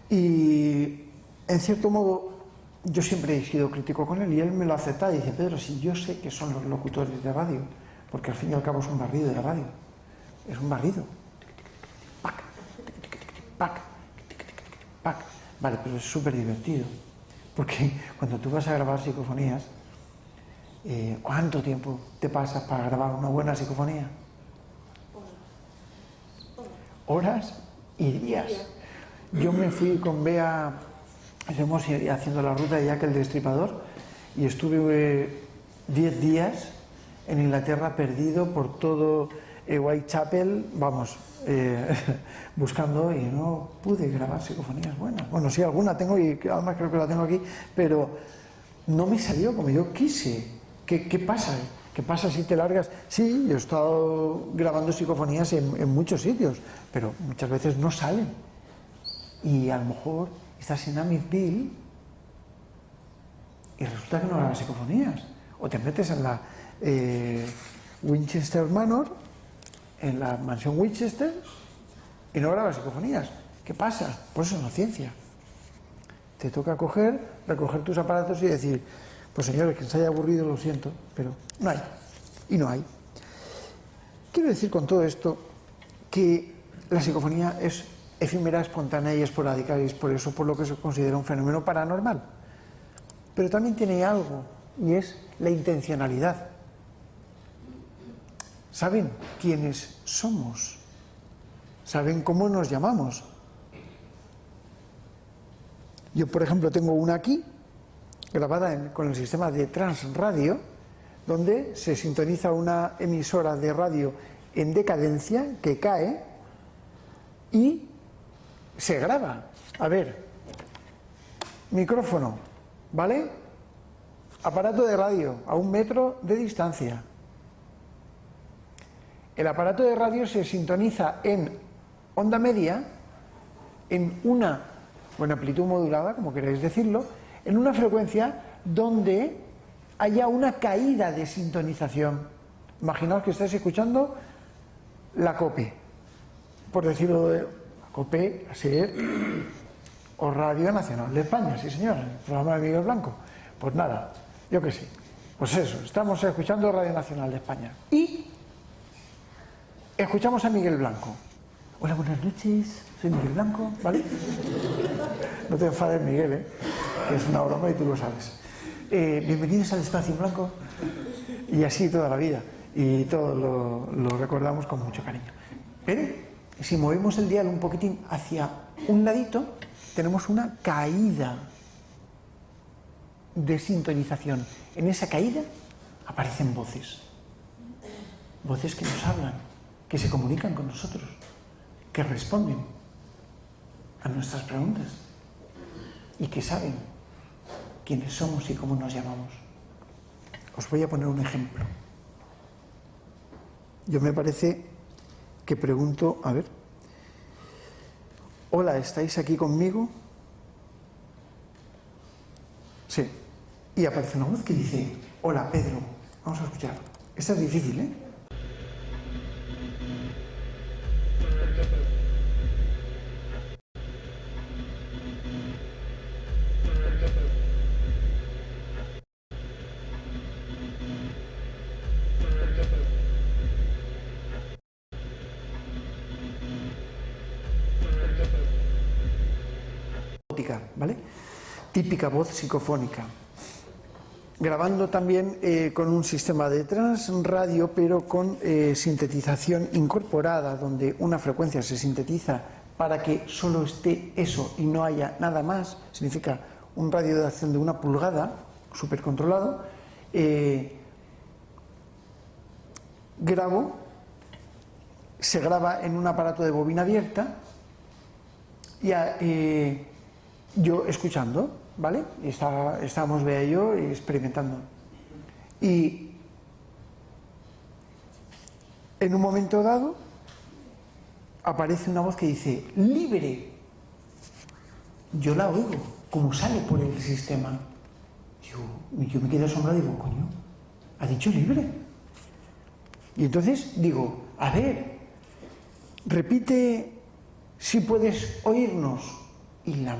Y en cierto modo, yo siempre he sido crítico con él y él me lo acepta y dice: Pedro, si yo sé que son los locutores de radio, porque al fin y al cabo es un barrido de la radio, es un barrido, pac, pac, pac, vale, pero es súper divertido, porque cuando tú vas a grabar psicofonías, ¿cuánto tiempo te pasas para grabar una buena psicofonía? Horas y días. Yo me fui con Bea, estuvimos haciendo la ruta de Jack el Destripador, y estuve 10 días en Inglaterra perdido por todo Whitechapel, vamos, buscando, y no pude grabar psicofonías buenas. Bueno, sí, alguna tengo y además creo que la tengo aquí, pero no me salió como yo quise. ¿Qué pasa? ¿Qué pasa si te largas? Sí, yo he estado grabando psicofonías en muchos sitios, pero muchas veces no salen. Y a lo mejor estás en Amityville y resulta que no grabas psicofonías. O te metes en la Winchester Manor, en la mansión Winchester, y no grabas psicofonías. ¿Qué pasa? Pues eso no es ciencia. Te toca recoger tus aparatos y decir, pues señores, que se haya aburrido, lo siento, pero no hay. Y no hay. Quiero decir con todo esto que la psicofonía es efímera, espontánea y esporádica, y es por eso por lo que se considera un fenómeno paranormal. Pero también tiene algo, y es la intencionalidad. ¿Saben quiénes somos? ¿Saben cómo nos llamamos? Yo, por ejemplo, tengo una aquí, grabada con el sistema de Transradio, donde se sintoniza una emisora de radio en decadencia que cae y se graba. A ver, micrófono, ¿vale? Aparato de radio a 1 metro de distancia. El aparato de radio se sintoniza en onda media, en una, o en amplitud modulada, como queréis decirlo, en una frecuencia donde haya una caída de sintonización. Imaginaos que estáis escuchando la COPE, por decirlo de la COPE, así, o Radio Nacional de España, sí señor, el programa de Miguel Blanco. Pues nada, yo qué sé, pues eso, estamos escuchando Radio Nacional de España y escuchamos a Miguel Blanco. Hola, buenas noches, soy Miguel Blanco, ¿vale? No te enfades, Miguel, que es una broma y tú lo sabes. Bienvenidos al Espacio en Blanco. Y así toda la vida. Y todo lo recordamos con mucho cariño. Pero si movemos el dial un poquitín hacia un ladito, tenemos una caída de sintonización. En esa caída aparecen voces. Voces que nos hablan, que se comunican con nosotros, que responden a nuestras preguntas y que saben quiénes somos y cómo nos llamamos. Os voy a poner un ejemplo. Yo me parece que pregunto, a ver, hola, ¿estáis aquí conmigo? Sí. Y aparece una voz que dice, hola, Pedro. Vamos a escuchar. Esta es difícil, ¿eh? ¿Vale? Típica voz psicofónica. Grabando también con un sistema de transradio, pero con sintetización incorporada, donde una frecuencia se sintetiza para que solo esté eso y no haya nada más. Significa un radio de acción de 1 pulgada, súper controlado. Se graba en un aparato de bobina abierta y yo escuchando, ¿vale? Y estábamos Bea y yo experimentando. Y en un momento dado aparece una voz que dice, libre. Yo la oigo, como sale por el sistema. Yo me quedé asombrado y digo, coño, ¿ha dicho libre? Y entonces digo, a ver, repite si puedes oírnos. Y la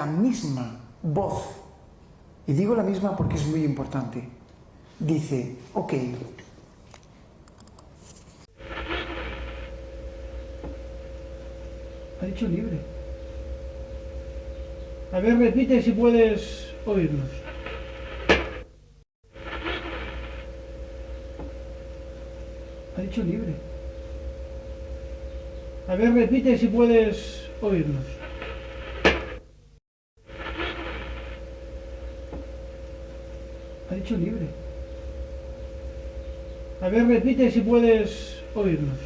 misma voz, y digo la misma porque es muy importante, dice, ok. Ha dicho libre. A ver, repite si puedes oírnos. Ha dicho libre. A ver, repite si puedes oírnos. Ha dicho libre. A ver, repite si puedes oírnos.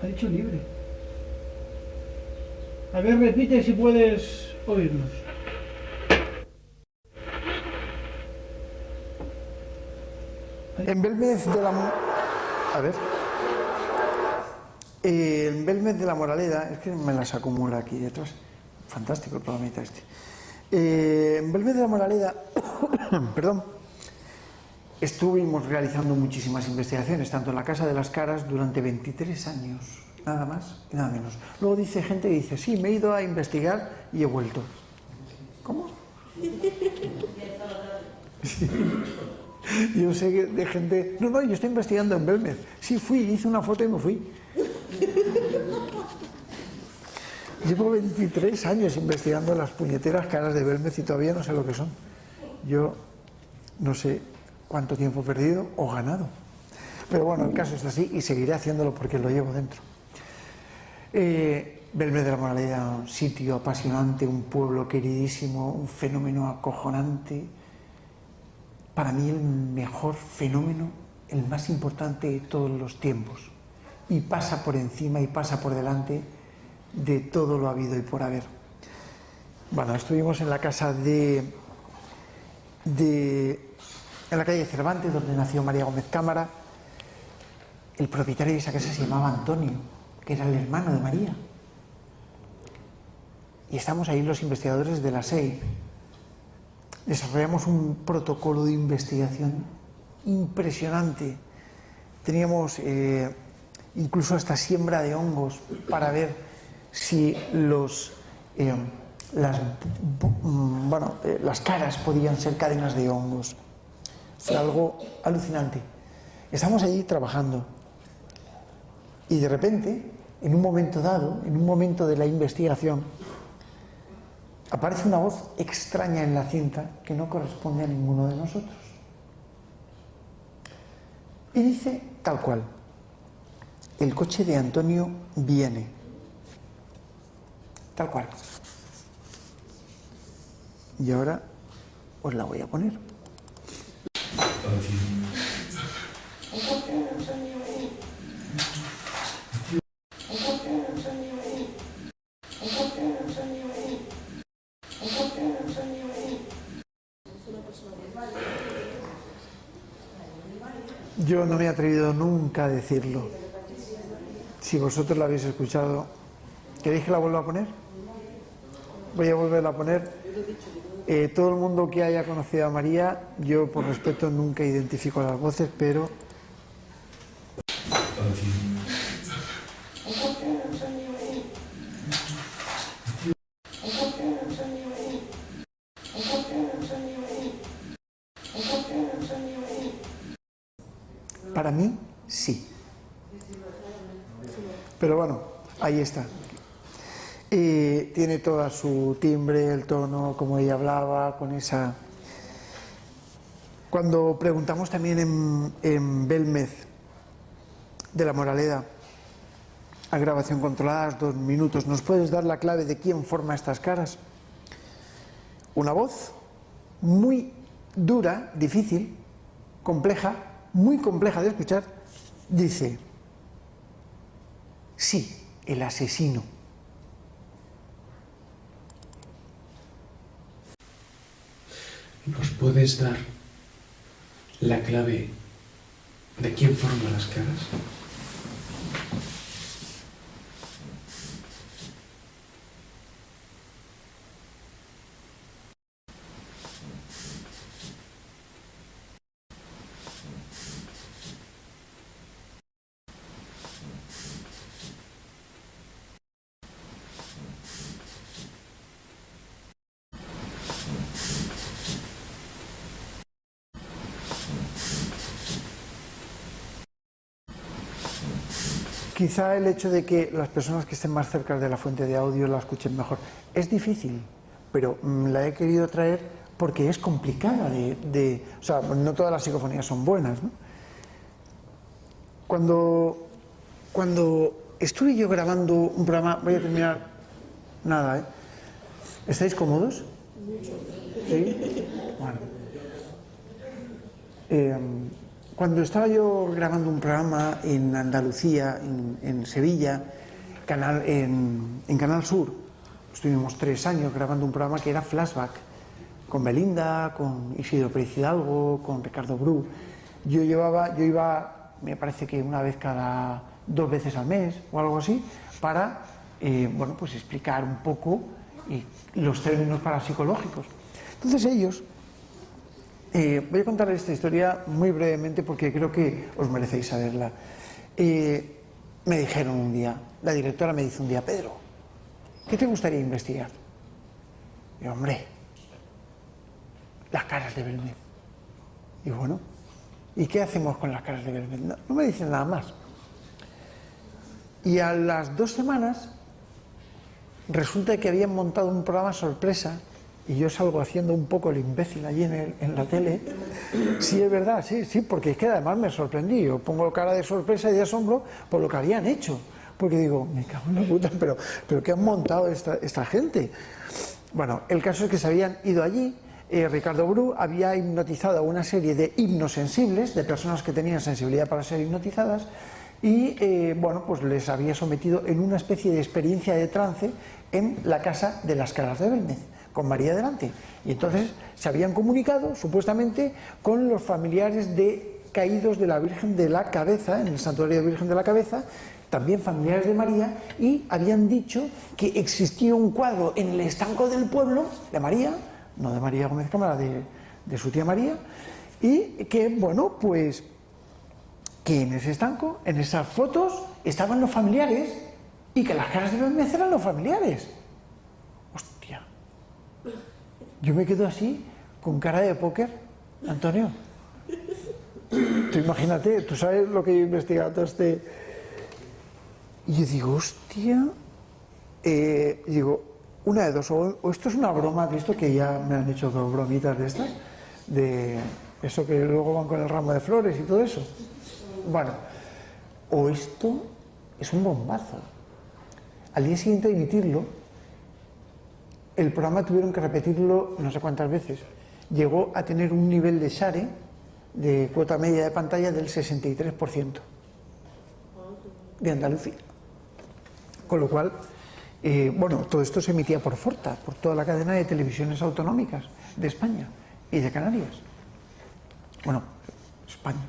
Ha dicho libre. A ver, repite si puedes oírnos. En Belmez de la... A ver. En Belmez de la Moraleda, es que me las acumula aquí detrás. Fantástico el programita este. En Belmez de la Moraleda, perdón, estuvimos realizando muchísimas investigaciones, tanto en la Casa de las Caras durante 23 años, nada más y nada menos. Luego dice gente que dice, sí, me he ido a investigar y he vuelto. ¿Cómo? Sí. Yo sé que de gente, no, yo estoy investigando en Belmez. Sí, fui, hice una foto y me fui. Llevo 23 años investigando las puñeteras caras de Belmez y todavía no sé lo que son. Yo no sé cuánto tiempo he perdido o ganado. Pero bueno, el caso está así y seguiré haciéndolo porque lo llevo dentro. Belmez de la Moraleda, un sitio apasionante, un pueblo queridísimo, un fenómeno acojonante. Para mí el mejor fenómeno, el más importante de todos los tiempos. Y pasa por encima y pasa por delante de todo lo habido y por haber. Bueno, estuvimos en la casa en la calle Cervantes, donde nació María Gómez Cámara. El propietario de esa casa se llamaba Antonio, que era el hermano de María. Y estamos ahí los investigadores de la SEI. Desarrollamos un protocolo de investigación impresionante. Teníamos incluso hasta siembra de hongos para ver si las caras podían ser cadenas de hongos. Fue algo alucinante. Estamos allí trabajando y de repente, en un momento dado, en un momento de la investigación, aparece una voz extraña en la cinta que no corresponde a ninguno de nosotros. Y dice tal cual: el coche de Antonio viene. Tal cual. Y ahora os la voy a poner. Yo no me he atrevido nunca a decirlo. Si vosotros la habéis escuchado, ¿queréis que la vuelva a poner? Voy a volverla a poner. Todo el mundo que haya conocido a María, yo por respeto nunca identifico las voces, pero... Para mí, sí. Pero bueno, ahí está. Tiene toda su timbre, el tono, como ella hablaba, con esa... Cuando preguntamos también en Belmez de la Moraleda, a grabación controlada, 2 minutos, ¿nos puedes dar la clave de quién forma estas caras? Una voz muy dura, difícil, compleja, muy compleja de escuchar, dice: sí, el asesino. ¿Nos puedes dar la clave de quién forma las caras? Quizá el hecho de que las personas que estén más cerca de la fuente de audio la escuchen mejor. Es difícil, pero la he querido traer porque es complicada o sea, no todas las psicofonías son buenas, ¿no? Cuando estuve yo grabando un programa, voy a terminar, nada, ¿Estáis cómodos? ¿Sí? Bueno. Cuando estaba yo grabando un programa en Andalucía, en Sevilla, en Canal Sur, estuvimos 3 años grabando un programa que era Flashback, con Belinda, con Isidro Pérez Hidalgo, con Ricardo Bru. Yo iba, me parece que una vez cada 2 veces al mes o algo así, para bueno, pues explicar un poco los términos parapsicológicos. Entonces ellos, voy a contar esta historia muy brevemente porque creo que os merecéis saberla. Me dijeron un día, la directora me dice un día: Pedro, ¿qué te gustaría investigar? Y yo, hombre, las caras de Belmez. Y bueno, ¿y qué hacemos con las caras de Belmez? No me dicen nada más. Y a las 2 semanas resulta que habían montado un programa sorpresa y yo salgo haciendo un poco el imbécil allí en la tele. Sí, es verdad, sí, porque es que además me sorprendí. Yo pongo cara de sorpresa y de asombro por lo que habían hecho. Porque digo, me cago en la puta, pero ¿qué han montado esta gente? Bueno, el caso es que se habían ido allí. Ricardo Bru había hipnotizado a una serie de hipnosensibles, de personas que tenían sensibilidad para ser hipnotizadas, y bueno, pues les había sometido en una especie de experiencia de trance en la casa de las Caras de Belmez, con María delante. Y entonces se habían comunicado, supuestamente, con los familiares de caídos de la Virgen de la Cabeza, en el santuario de Virgen de la Cabeza, también familiares de María, y habían dicho que existía un cuadro en el estanco del pueblo, de María, no de María Gómez Cámara, de su tía María, y que, bueno, pues, que en ese estanco, en esas fotos, estaban los familiares, y que las caras de Belmez eran los familiares. Hostia. Yo me quedo así, con cara de póker, Antonio. Tú imagínate, tú sabes lo que yo he investigado todo este... Y yo digo, hostia, digo, una de dos, o esto es una broma de esto, que ya me han hecho 2 bromitas de estas, de eso que luego van con el ramo de flores y todo eso. Bueno, o esto es un bombazo. Al día siguiente de emitirlo, el programa tuvieron que repetirlo no sé cuántas veces. Llegó a tener un nivel de share, de cuota media de pantalla, del 63% de Andalucía. Con lo cual, bueno, todo esto se emitía por Forta, por toda la cadena de televisiones autonómicas de España y de Canarias. Bueno, España,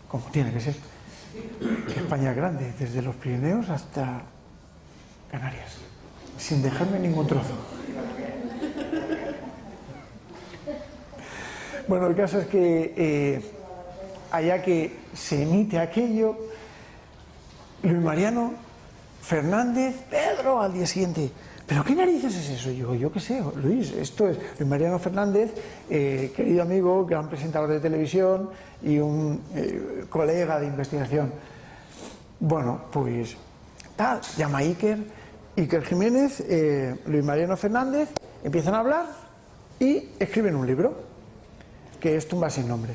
como tiene que ser. España es grande, desde los Pirineos hasta Canarias, sin dejarme ningún trozo. Bueno, el caso es que allá que se emite aquello, Luis Mariano Fernández, Pedro, al día siguiente, ¿pero qué narices es eso? Yo qué sé, Luis, esto es Luis Mariano Fernández, querido amigo, gran presentador de televisión y un colega de investigación. Bueno, pues tal, llama a Iker Jiménez, Luis Mariano Fernández, empiezan a hablar y escriben un libro, que es Tumba sin nombre.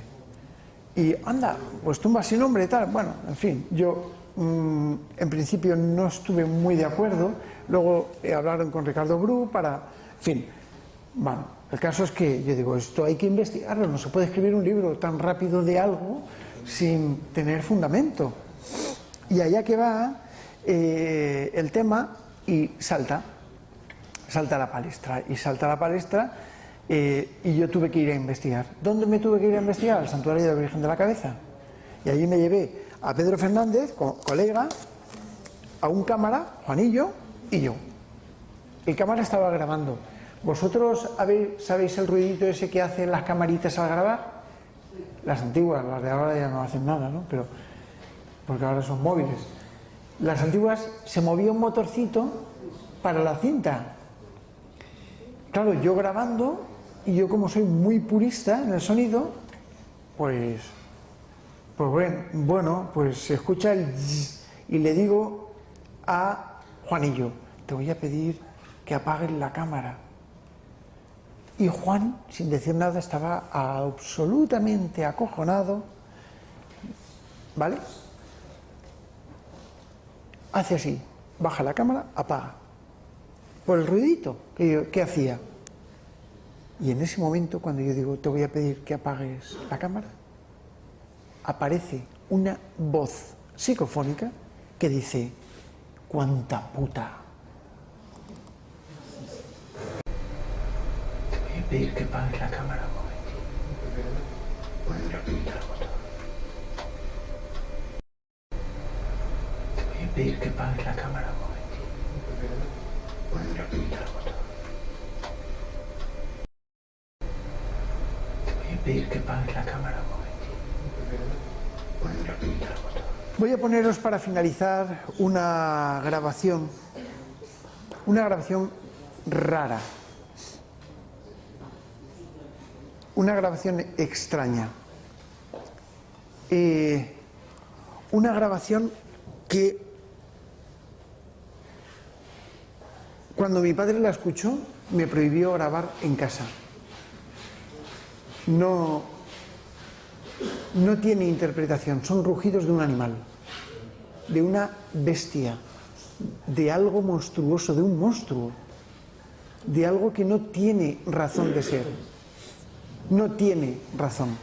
Y anda, pues Tumba sin nombre y tal. Bueno, en fin, yo en principio no estuve muy de acuerdo. Luego hablaron con Ricardo Bru para... En fin, bueno, el caso es que yo digo, esto hay que investigarlo, no se puede escribir un libro tan rápido de algo sin tener fundamento. Y allá que va el tema y salta a la palestra. Y salta a la palestra y yo tuve que ir a investigar. ¿Dónde me tuve que ir a investigar? Al santuario de la Virgen de la Cabeza. Y allí me llevé a Pedro Fernández, colega, a un cámara, Juanillo y yo. El cámara estaba grabando. ¿Vosotros sabéis el ruidito ese que hacen las camaritas al grabar? Las antiguas, las de ahora ya no hacen nada, ¿no? Pero, porque ahora son móviles. Las antiguas se movía un motorcito para la cinta. Claro, yo grabando, y yo como soy muy purista en el sonido, pues bueno, pues se escucha el zzz, y le digo a Juanillo, te voy a pedir que apagues la cámara. Y Juan, sin decir nada, estaba absolutamente acojonado, ¿vale? Hace así, baja la cámara, apaga. por el ruidito que hacía. Y en ese momento, cuando yo digo, te voy a pedir que apagues la cámara, aparece una voz psicofónica que dice, ¡cuánta puta! Te voy a pedir que apagues la cámara un momentito. Puedes repetir el botón. Te voy a pedir que apagues la cámara un momentito. Puedes repetir el botón. Te voy a pedir que apagues la cámara un momentito. Puedes repetir el botón. Voy a poneros para finalizar una grabación rara, una grabación extraña, una grabación que cuando mi padre la escuchó me prohibió grabar en casa. No tiene interpretación, son rugidos de un animal, de una bestia, de algo monstruoso, de un monstruo, de algo que no tiene razón de ser, no tiene razón.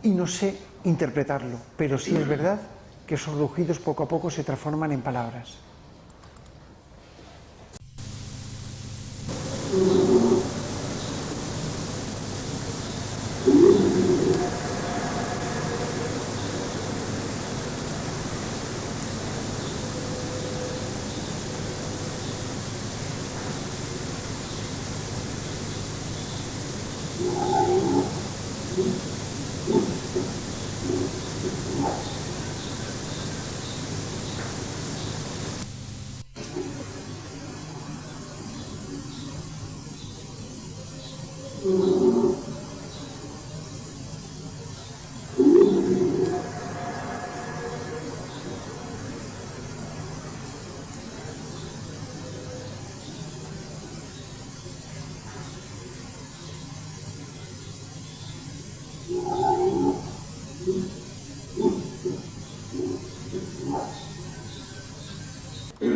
Y no sé interpretarlo, pero sí es verdad que esos rugidos poco a poco se transforman en palabras.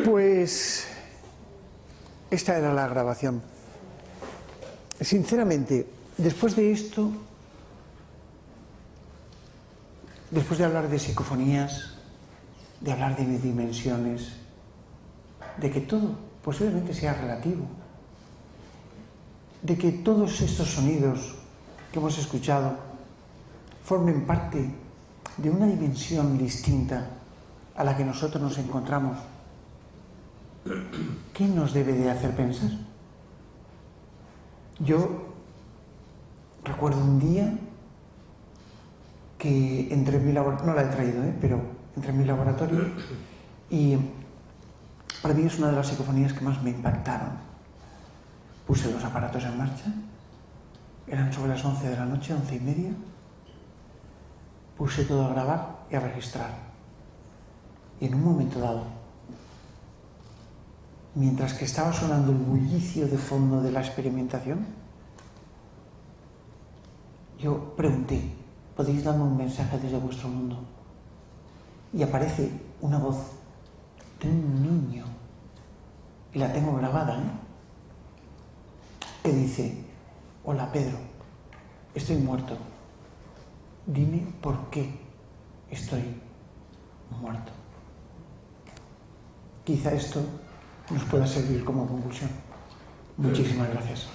Pues esta era la grabación. Sinceramente, después de esto, después de hablar de psicofonías, de hablar de dimensiones, de que todo posiblemente sea relativo, de que todos estos sonidos que hemos escuchado formen parte de una dimensión distinta a la que nosotros nos encontramos, ¿qué nos debe de hacer pensar? Yo recuerdo un día que entré en mi laboratorio, no la he traído, pero entré en mi laboratorio y para mí es una de las psicofonías que más me impactaron. Puse los aparatos en marcha, eran sobre las 11 de la noche, 11:30, puse todo a grabar y a registrar. Y en un momento dado, mientras que estaba sonando el bullicio de fondo de la experimentación, yo pregunté, ¿podéis darme un mensaje desde vuestro mundo? Y aparece una voz de un niño, y la tengo grabada, que dice, hola Pedro, estoy muerto, dime por qué estoy muerto. Quizá esto nos pueda servir como conclusión. Muchísimas gracias.